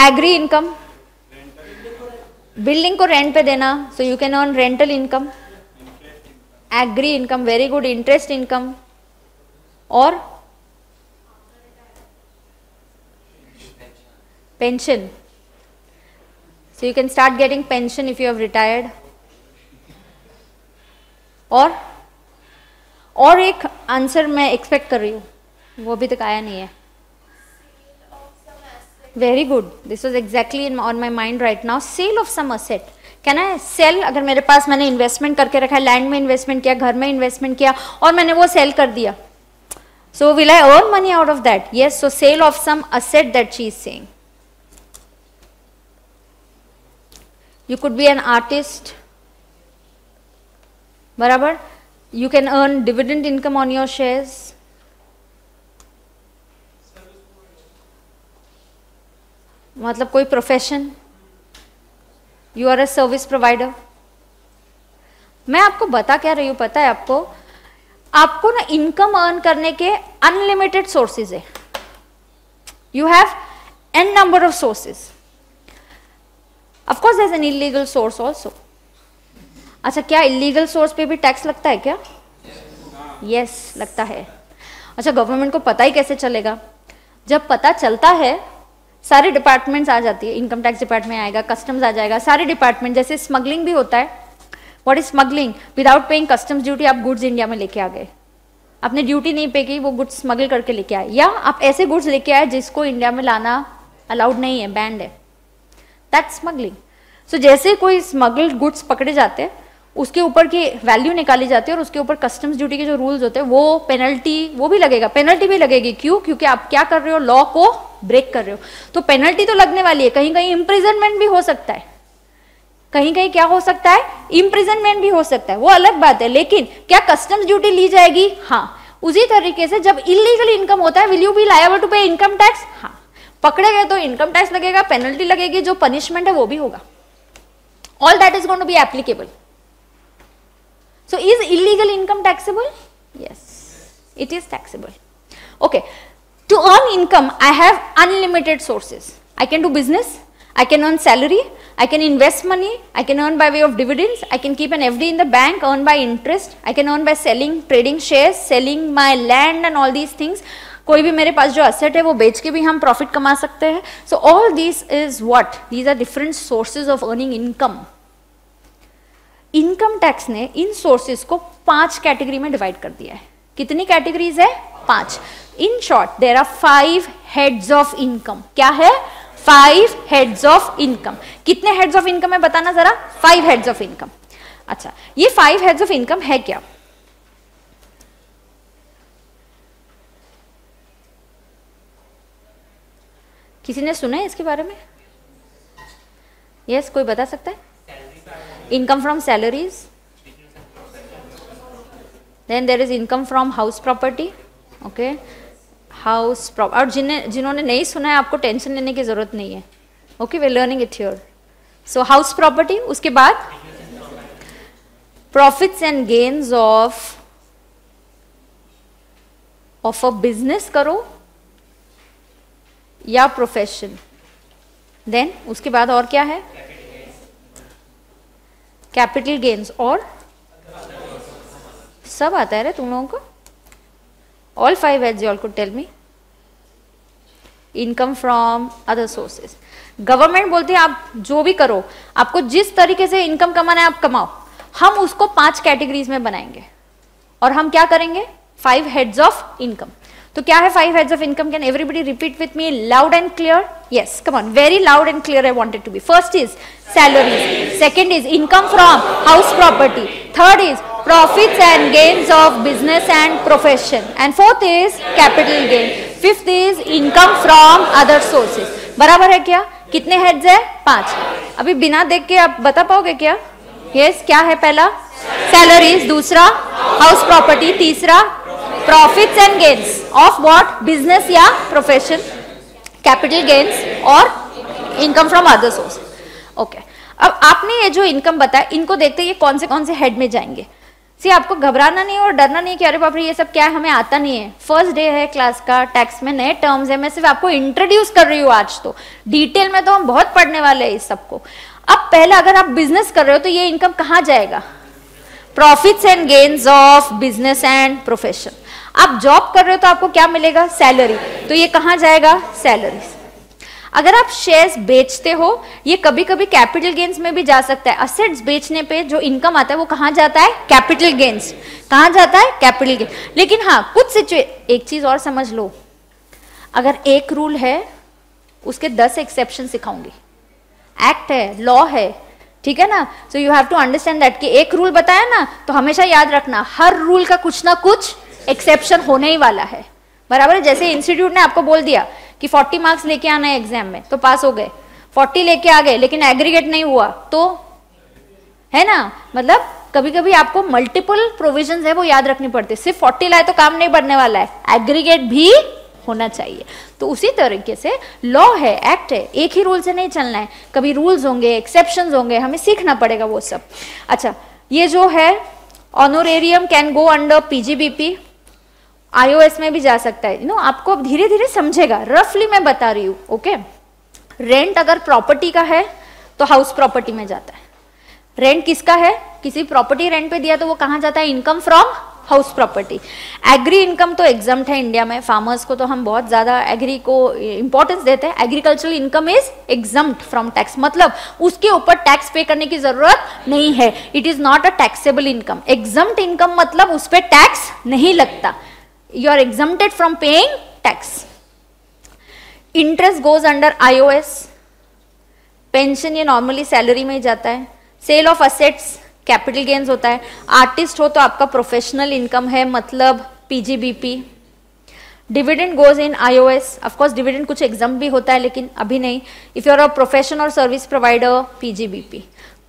एग्री इनकम, बिल्डिंग को रेंट पे देना, so you can earn rental income. Agri income, very good. Interest income, और pension, so you can start getting pension if you have retired. और एक आंसर मैं एक्सपेक्ट कर रही हूँ, वो अभी तक आया नहीं है। Very good, this was exactly on my mind right now. Sale of some asset, can I sell? अगर मेरे पास, मैंने इन्वेस्टमेंट करके रखा है, लैंड में इन्वेस्टमेंट किया, घर में इन्वेस्टमेंट किया, और मैंने वो सेल कर दिया, so will I earn money out of that? Yes, so sale of some asset that she is saying. You could be an artist, बराबर। You can earn dividend income on your shares. मतलब कोई profession, you are a service provider. मैं आपको बता क्या रही हूं पता है आपको? आपको ना इनकम अर्न करने के अनलिमिटेड सोर्सेज है। You have an number of sources. Of course there is an illegal source also. अच्छा, क्या इलीगल सोर्स पे भी टैक्स लगता है क्या? यस, लगता है। अच्छा, गवर्नमेंट को पता ही कैसे चलेगा? जब पता चलता है सारे डिपार्टमेंट्स आ जाती है, इनकम टैक्स डिपार्टमेंट आएगा, कस्टम्स आ जाएगा, सारे डिपार्टमेंट। जैसे स्मगलिंग भी होता है। What is smuggling? Without paying customs duty आप गुड्स इंडिया में लेके आ गए, आपने ड्यूटी नहीं पे की, वो गुड्स स्मगल करके लेके आए, या आप ऐसे गुड्स लेके आए जिसको इंडिया में लाना अलाउड नहीं है, बैंड है, दैट स्मगलिंग। सो जैसे कोई स्मगल्ड गुड्स पकड़े जाते हैं, उसके ऊपर की वैल्यू निकाली जाती है और उसके ऊपर कस्टम्स ड्यूटी के जो रूल्स होते हैं वो पेनल्टी वो भी लगेगा, पेनल्टी भी लगेगी। क्यों? क्योंकि आप क्या कर रहे हो? लॉ को ब्रेक कर रहे हो, तो पेनल्टी तो लगने वाली है। कहीं कहीं इम्प्रिजनमेंट भी हो सकता है, कहीं कहीं क्या हो सकता है? इम्प्रिजनमेंट भी हो सकता है, वो अलग बात है। लेकिन क्या कस्टम्स ड्यूटी ली जाएगी? हाँ। उसी तरीके से जब इलीगल इनकम होता है, will you be liable to pay income tax? हाँ। पकड़े गए तो इनकम टैक्स लगेगा, पेनल्टी लगेगी, जो पनिशमेंट है वो भी होगा। All that is going to be applicable. So is illegal income taxable? Yes, it is taxable. Okay, to earn income, I have unlimited sources. I can do business, I can earn salary, I can invest money, I can earn by way of dividends, I can keep an FD in the bank, earn by interest, I can earn by selling, trading shares, selling my land and all these things. कोई भी मेरे पास जो asset है वो बेच के भी हम profit कमा सकते हैं. So all these is what? These are different sources of earning income. Income tax ने इन सोर्सेज को 5 कैटेगरी में डिवाइड कर दिया है. कितनी कैटेगरीज है? 5. In short there are 5 heads of income. क्या है? 5 हेड्स ऑफ इनकम. कितने हेड्स ऑफ इनकम है बताना जरा? 5 हेड्स ऑफ इनकम. अच्छा, ये 5 हेड्स ऑफ इनकम है क्या? किसी ने सुना है इसके बारे में? यस, कोई बता सकता है? Income from salaries, then there is income from house property. Okay, house prop और जिन्होंने नहीं सुना है आपको टेंशन लेने की जरूरत नहीं है. Okay, we are learning it here. So house property, उसके बाद profits and gains of a business करो या profession. Then उसके बाद और क्या है? कैपिटल गेन्स और सब आता है रे तुम लोगों को? All 5 heads you all could tell me. Income from other sources. Government बोलती है आप जो भी करो, आपको जिस तरीके से इनकम कमाना है आप कमाओ. हम उसको 5 कैटेगरीज में बनाएंगे और हम क्या करेंगे? 5 हेड्स ऑफ इनकम. तो क्या है 5 heads of income? Can everybody repeat with me loud and clear? Yes, come on, very loud and clear I want it to be. First is salaries. Second is income from house property. Third is profits and gains of business and profession. And fourth is capital gain. Fifth is income from other sources. बराबर है क्या? कितने heads है? 5. अभी बिना देख के आप बता पाओगे क्या? Yes, क्या है पहला? Salaries. दूसरा house property. तीसरा profits and gains of what? Business या प्रोफेशन. कैपिटल गेन्स और income from other source. Okay, अब आपने ये जो इनकम बताया, इनको देखते ये कौन से हेड में जाएंगे. सी आपको घबराना नहीं और डरना नहीं कि अरे बाप रे ये सब क्या है, हमें आता नहीं है. फर्स्ट डे है क्लास का, टैक्स में नए टर्म्स है, मैं सिर्फ आपको इंट्रोड्यूस कर रही हूँ आज. तो डिटेल में तो हम बहुत पढ़ने वाले हैं इस सबको. अब पहले अगर आप बिजनेस कर रहे हो तो ये इनकम कहाँ जाएगा? Profits and gains of business and profession. आप जॉब कर रहे हो तो आपको क्या मिलेगा? सैलरी. तो ये कहाँ जाएगा? सैलरीज. अगर आप शेयर्स बेचते हो, ये कभी कभी कैपिटल गेन्स में भी जा सकता है. असेट्स बेचने पे जो इनकम आता है वो कहाँ जाता है? Capital gains. कहाँ जाता है? Capital gain. लेकिन हाँ, कुछ एक चीज और समझ लो, अगर एक रूल है उसके 10 एक्सेप्शन सिखाऊंगी. एक्ट है, लॉ है, ठीक है ना. So you have to understand that कि एक रूल बताया ना तो हमेशा याद रखना हर रूल का कुछ ना कुछ एक्सेप्शन होने ही वाला है. बराबर है. जैसे इंस्टीट्यूट ने आपको बोल दिया कि 40 मार्क्स लेके आना है एग्जाम में, तो पास हो गए. 40 लेके आ गए लेकिन एग्रीगेट नहीं हुआ तो, है ना. मतलब कभी कभी आपको मल्टीपल प्रोविजंस है वो याद रखनी पड़ती है. सिर्फ 40 लाए तो काम नहीं बढ़ने वाला है, एग्रीगेट भी होना चाहिए। तो उसी तरीके से लॉ है, एक्ट है, एक ही रूल से नहीं चलना है, कभी रूल्स होंगे, एक्सेप्शंस होंगे, हमें सीखना पड़ेगा वो सब। अच्छा, ये जो है honorarium can go under PGBP, iOS में भी जा सकता है। आपको अब धीरे धीरे समझेगा, रफली मैं बता रही हूँ। ओके, रेंट अगर प्रॉपर्टी का है तो हाउस प्रॉपर्टी में जाता है। रेंट किसका है, किसी प्रॉपर्टी रेंट पे दिया तो वो कहाँ जाता है, income from house property. Agri income तो एग्जम्प्ट है इंडिया में, फार्मर्स को तो हम बहुत ज्यादा एग्री को इंपॉर्टेंस देते हैं। Agricultural income is exempt from tax, मतलब उसके ऊपर टैक्स पे करने की जरूरत नहीं है। It is not a taxable income. Exempt income मतलब उस पर टैक्स नहीं लगता, you are exempted from paying tax. Interest goes under IOS, pension ये नॉर्मली सैलरी में ही जाता है। Sale of assets capital gains होता है। आर्टिस्ट हो तो आपका प्रोफेशनल इनकम है, मतलब PGBP. Dividend goes in IOS, of course dividend कुछ एग्जाम भी होता है लेकिन अभी नहीं। If you are a profession और सर्विस प्रोवाइडर, पीजीबीपी।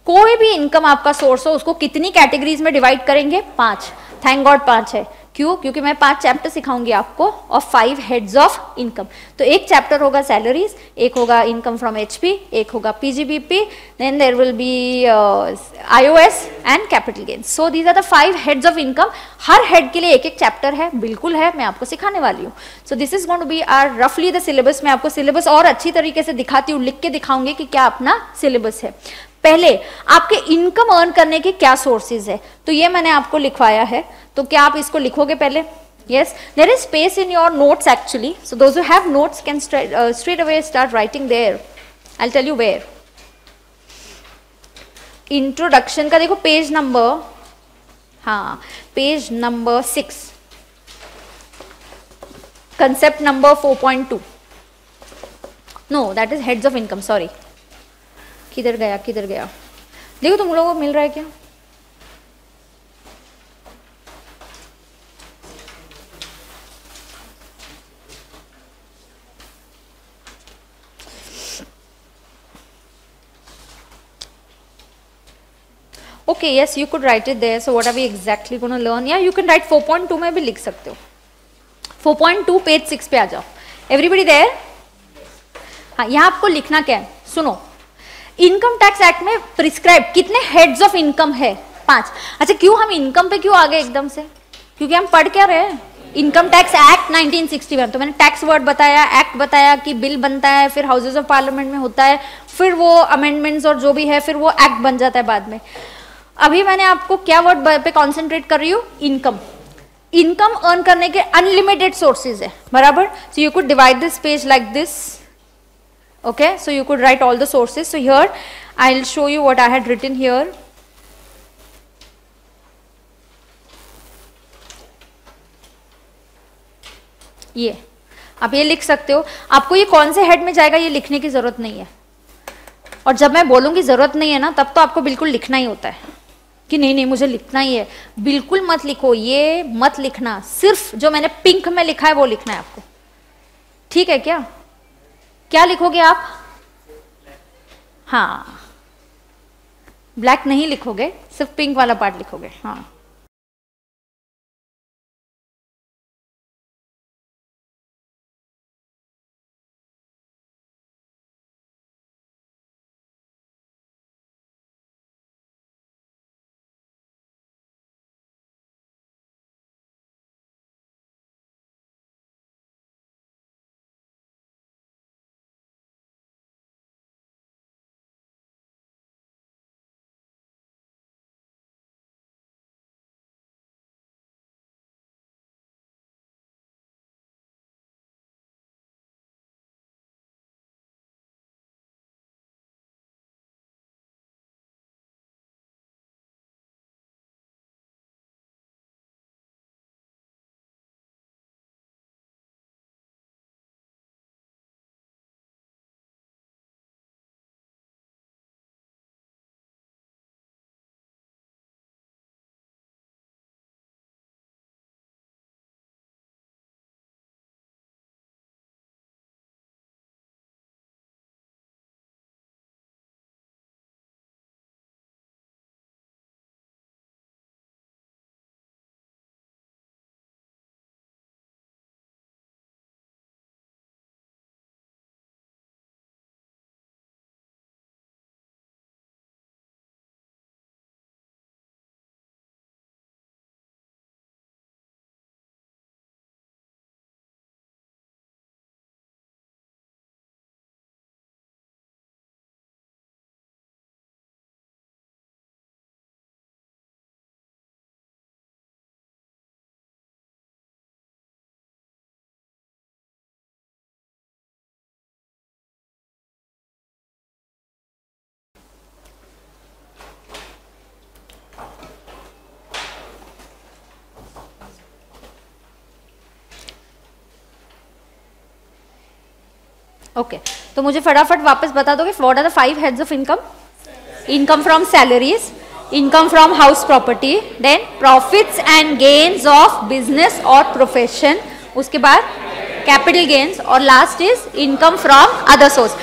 कोई भी इनकम आपका सोर्स हो उसको कितनी कैटेगरीज में डिवाइड करेंगे, 5। थैंक गॉड 5 है। क्यों, क्योंकि मैं 5 चैप्टर सिखाऊंगी आपको और 5 हेड्स ऑफ इनकम। तो एक चैप्टर होगा सैलरीज, एक होगा इनकम फ्रॉम एचपी, एक होगा PGBP, then there will be IOS and capital gains. So these are the 5 heads of income. हर हेड के लिए एक एक चैप्टर है, बिल्कुल है, मैं आपको सिखाने वाली हूँ। So this is going to be are रफली द सिलेबस। मैं आपको सिलेबस और अच्छी तरीके से दिखाती हूँ, लिख के दिखाऊंगी कि क्या अपना सिलेबस है। पहले आपके इनकम अर्न करने के क्या सोर्सेज है, तो ये मैंने आपको लिखवाया है। तो क्या आप इसको लिखोगे पहले? Yes, there is space in your notes actually. So those who have notes can straight away start writing there. I'll tell you where. Introduction का देखो पेज नंबर, हाँ page number 6, concept number 4.2. No, that is heads of income. Sorry. किधर गया किधर गया? देखो तुम लोगों को मिल रहा है क्या? Okay, yes, you could write it there. So what are we exactly going to learn? Yeah, you can write 4.2 में भी लिख सकते हो। 4.2 पेज 6 पे आ जाओ। Everybody there? हाँ, यहाँ आपको लिखना क्या है, सुनो। इनकम टैक्स एक्ट में प्रिस्क्राइब कितने हेड्स ऑफ इनकम है, 5। अच्छा, क्यों हम इनकम पे क्यों आ गए एकदम से? क्योंकि हम पढ़ क्या रहे हैं, इनकम टैक्स एक्ट 1961। तो मैंने टैक्स वर्ड बताया, एक्ट बताया कि बिल बनता है, फिर हाउसेज ऑफ पार्लियामेंट में होता है, फिर वो अमेंडमेंट्स और जो भी है, फिर वो एक्ट बन जाता है बाद में। अभी मैंने आपको क्या वर्ड पे कॉन्सेंट्रेट कर रही हूँ, इनकम। इनकम अर्न करने के अनलिमिटेड सोर्सेज है, बराबर। So you could divide this page like this. Okay, so you could write all the sources. So here I'll show you what I had written here. ये आप ये लिख सकते हो। आपको ये कौन से हेड में जाएगा ये लिखने की जरूरत नहीं है, और जब मैं बोलूंगी जरूरत नहीं है ना, तब तो आपको बिल्कुल लिखना ही होता है कि नहीं नहीं मुझे लिखना ही है। बिल्कुल मत लिखो, ये मत लिखना, सिर्फ जो मैंने पिंक में लिखा है वो लिखना है आपको, ठीक है क्या? क्या लिखोगे आप? हाँ, ब्लैक नहीं लिखोगे, सिर्फ पिंक वाला पार्ट लिखोगे। हाँ। ओके, तो मुझे फटाफट वापस बता दोगे what are the 5 heads of income? Income from salaries, income from house property, then profits and gains of business और प्रोफेशन, उसके बाद कैपिटल गेन्स, और last is income from other source.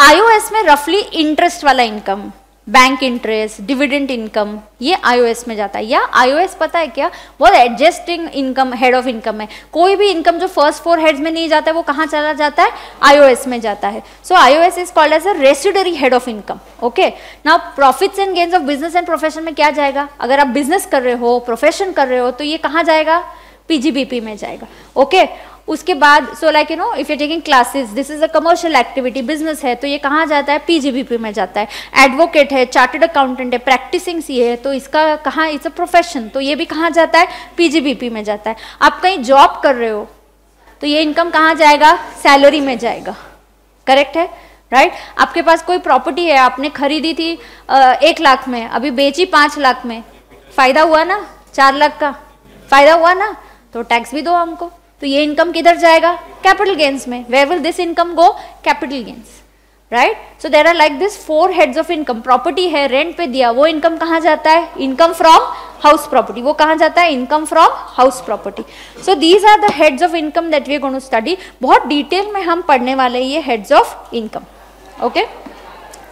IOS में रफली इंटरेस्ट वाला income, bank interest, dividend income, ये आईओएस में जाता है। या आईओएस पता है क्या, वो adjusting income head of income है। कोई भी इनकम जो फर्स्ट 4 हेड्स में नहीं जाता है वो कहाँ चला जाता है? आईओएस में जाता है। सो IOS is called as a residuary head of income. Okay, now profits and gains of business and profession में क्या जाएगा? अगर आप बिजनेस कर रहे हो, प्रोफेशन कर रहे हो, तो ये कहाँ जाएगा? पीजीबीपी में जाएगा। ओके, उसके बाद so like you know if you taking classes, this is a commercial activity, business है, तो ये कहाँ जाता है? पीजीबीपी में जाता है। एडवोकेट है, चार्टर्ड अकाउंटेंट है, प्रैक्टिसिंग सी है, तो इसका कहाँ? इट्स अ प्रोफेशन, तो ये भी कहाँ जाता है? पीजीबीपी में जाता है। आप कहीं जॉब कर रहे हो तो ये इनकम कहाँ जाएगा? सैलरी में जाएगा। करेक्ट है, राइट? आपके पास कोई प्रॉपर्टी है, आपने खरीदी थी 1 लाख में, अभी बेची 5 लाख में, फायदा हुआ ना? 4 लाख का फायदा हुआ ना? तो टैक्स भी दो हमको। तो ये इनकम किधर जाएगा? कैपिटल गेन्स में। Where will this income go? Capital gains, right? So there are like this 4 heads of income. Property है, रेंट पे दिया, वो इनकम कहाँ जाता है? इनकम फ्रॉम हाउस प्रॉपर्टी, वो कहाँ जाता है? Income from house property. So these are the heads of income that we are going to study. बहुत डिटेल में हम पढ़ने वाले ये heads of income. Okay,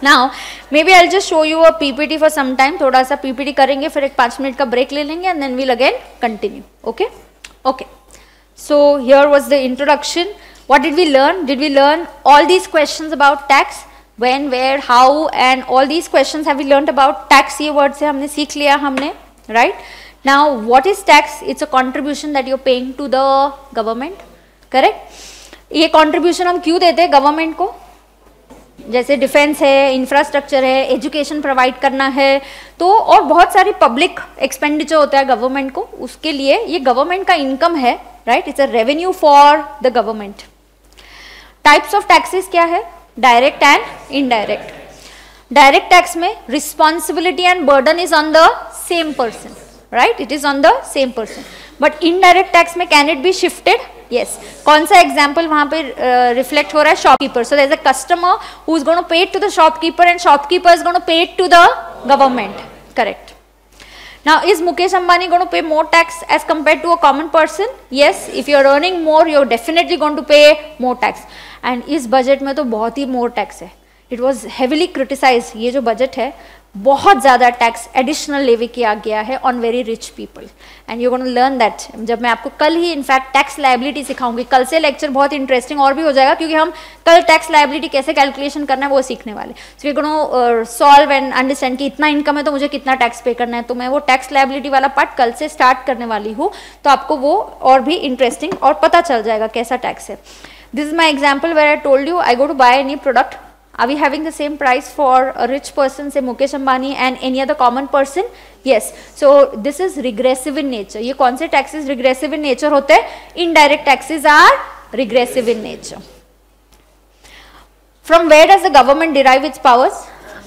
now maybe I just show you a PPT for some time. थोड़ा सा पीपीटी करेंगे, फिर एक 5 मिनट का ब्रेक ले लेंगे and then we'll again continue. Okay, okay, so here was the introduction. What did we learn? Did we learn all these questions about tax? When, where, how and all these questions have we learned about tax? ये word से हमने सीख लिया हमने, right? Now what is tax? It's a contribution that you're paying to the government, correct? ये contribution हम क्यों देते हैं government को? जैसे डिफेंस है, इंफ्रास्ट्रक्चर है, एजुकेशन प्रोवाइड करना है, तो और बहुत सारी पब्लिक एक्सपेंडिचर होता है गवर्नमेंट को, उसके लिए ये गवर्नमेंट का इनकम है, right? It's a revenue for the government. Types of taxes क्या है? Direct and indirect. Direct tax में responsibility and burden is on the same person, right? It is on the same person. But indirect tax में can it be shifted? Yes. कौन सा एग्जाम्पल वहां पे रिफ्लेक्ट हो रहा है? Shopkeeper. So there is a customer who is going to pay it to the shopkeeper and shopkeeper is going to pay it to the government, correct? Now, is Mukesh Ambani going to pay more tax as compared to a common person? Yes, if you are earning more, you are definitely going to pay more tax. And इस बजट में तो बहुत ही more tax है. It was heavily criticized. ये जो बजट है बहुत ज़्यादा टैक्स एडिशनल लेवी किया गया है on very rich people, and you gonna learn that. जब मैं आपको कल ही इनफैक्ट टैक्स लायबिलिटी सिखाऊंगी, कल से लेक्चर बहुत इंटरेस्टिंग और भी हो जाएगा, क्योंकि हम कल टैक्स लायबिलिटी कैसे कैलकुलेशन करना है वो सीखने वाले। So we gonna solve and understand कि इतना इनकम है तो मुझे कितना टैक्स पे करना है, तो मैं वो टैक्स लायबिलिटी वाला पार्ट कल से स्टार्ट करने वाली हूँ, तो आपको वो और भी इंटरेस्टिंग और पता चल जाएगा कैसा टैक्स है। This is my example where I told you I go to buy any product, are we having the same price for a rich person, say Mukesh Ambani, and any other common person? Yes. So this is regressive in nature. ये कौन से taxes regressive in nature होते हैं? Indirect taxes are regressive in nature. From where does the government derive its powers?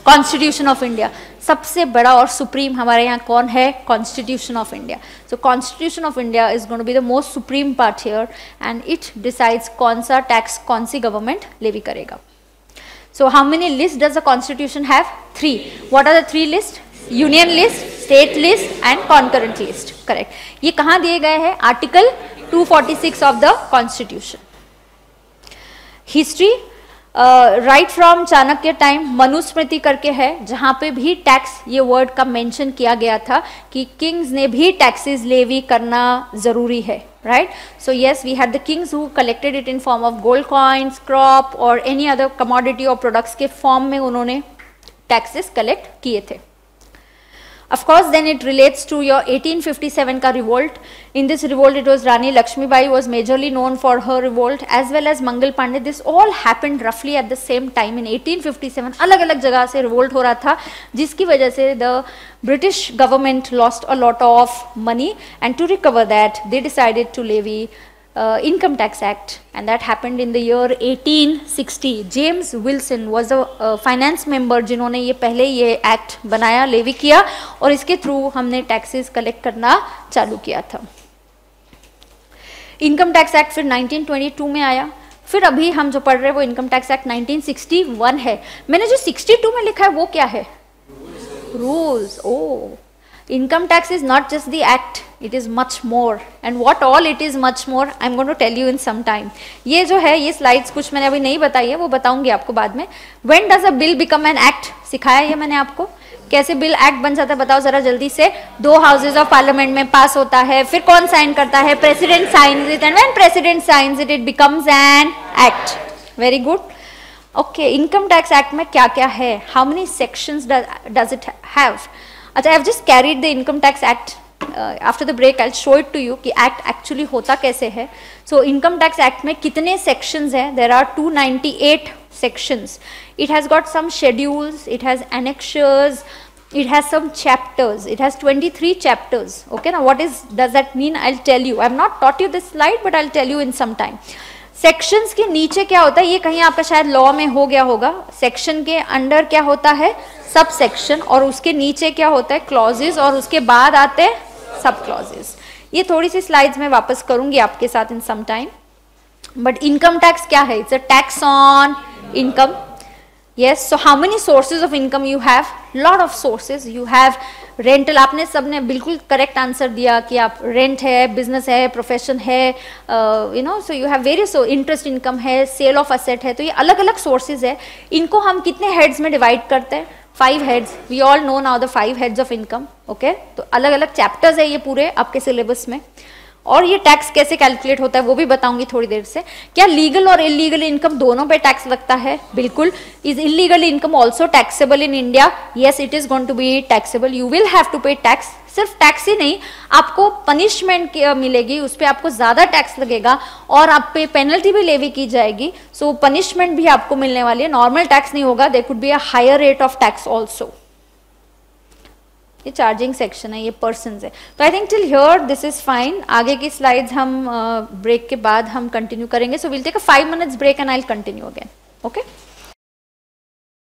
Constitution of India. सबसे बड़ा और सुप्रीम हमारे यहाँ कौन है? Constitution of India. So Constitution of India is going to be the most supreme part here, and it decides कौन सा tax कौन सी government levy करेगा. So how many lists does the constitution have? 3. What are the 3 lists? Union list, state list and concurrent list. Correct. ये कहाँ दिए गए हैं? Article 246 of the constitution. History, right from Chanakya time Manusmriti करके है, जहाँ पे भी टैक्स ये वर्ड का मेंशन किया गया था कि किंग्स ने भी टैक्सेस लेवी करना जरूरी है, right? So yes, we had the kings who collected it in form of gold coins, crop or any other commodity or products के फॉर्म में उन्होंने टैक्सेस कलेक्ट किए थे. Of course, then it relates to your 1857 का revolt. In this revolt, it was Rani Lakshmibai was majorly known for her revolt, as well as Mangal Pandey. This all happened roughly at the same time in 1857. अलग अलग जगह से revolt हो रहा था, जिसकी वजह से the British government lost a lot of money, and to recover that, they decided to levy Income Tax Act, and that happened in the year 1860. James Wilson was a finance member जिन्होंने ये पहले ये एक्ट बनाया, लेवी किया, और इसके थ्रू हमने टैक्सेस कलेक्ट करना चालू किया था. इनकम टैक्स एक्ट फिर 1922 में आया. फिर अभी हम जो पढ़ रहे हैं वो इनकम टैक्स एक्ट 1961 है। मैंने जो 62 में लिखा है वो क्या है? Rules. Oh, income tax is not just the act, it is much more, and what all it is much more I'm going to tell you in some time. ये जो है ये स्लाइड्स कुछ मैंने अभी नहीं बताई है, वो बताऊंगी आपको बाद में। When does a bill become an act? सिखाया ये मैंने आपको, कैसे बिल एक्ट बन जाता है बताओ जरा जल्दी से। 2 हाउसेज ऑफ पार्लियामेंट में पास होता है, फिर कौन साइन करता है? President signs it, and when president signs it, it becomes an act. Very good. Okay, income tax act में क्या क्या है? How many sections does it have? अच्छा, I have just carried the income tax act. After the break I show it to you कि एक्ट एक्चुअली होता कैसे है। सो इनकम टैक्स एक्ट में कितने सेक्शंस हैं? There are 298 sections. It has got some schedules, it has annexures, it has some chapters, it has 23 chapters. Okay, now what does that mean? I'll tell you. I have not taught you this slide, but I'll tell you in some time. Sections के नीचे क्या होता है, ये कहीं आपका शायद लॉ में हो गया होगा। सेक्शन के अंडर क्या होता है? सब सेक्शन, और उसके नीचे क्या होता है? क्लॉजेज, और उसके बाद आते हैं सब क्लॉजेज। ये थोड़ी सी स्लाइड्स में वापस करूंगी आपके साथ in some time. But income tax क्या है? It's a tax on income. Yes, so how many sources of income you have? Lot of sources. You have rental. आपने सबने बिल्कुल करेक्ट आंसर दिया कि आप रेंट है, बिजनेस है, प्रोफेशन है, you no, so you have various. Interest income है, सेल ऑफ असेट है, तो ये अलग अलग सोर्सेज है। इनको हम कितने हेड्स में डिवाइड करते हैं? 5 heads. We all know now the 5 heads of income. Okay, तो अलग अलग चैप्टर्स है ये पूरे आपके सिलेबस में। और ये टैक्स कैसे कैलकुलेट होता है वो भी बताऊंगी थोड़ी देर से। क्या लीगल और इलीगल इनकम दोनों पे टैक्स लगता है? बिल्कुल। Is illegal income also taxable in India? Yes, it is going to be taxable. You will have to pay tax. सिर्फ टैक्स ही नहीं, आपको पनिशमेंट मिलेगी, उस पर आपको ज्यादा टैक्स लगेगा, और आप पे पेनल्टी भी लेवी की जाएगी। सो पनिशमेंट भी आपको मिलने वाली है। नॉर्मल टैक्स नहीं होगा, there could be a higher rate of tax also. ये चार्जिंग सेक्शन है, ये पर्सन्स है। तो I think till here this is fine. आगे की स्लाइड्स हम ब्रेक के बाद हम कंटिन्यू करेंगे। So will take a 5 minutes break and I will continue again. Okay.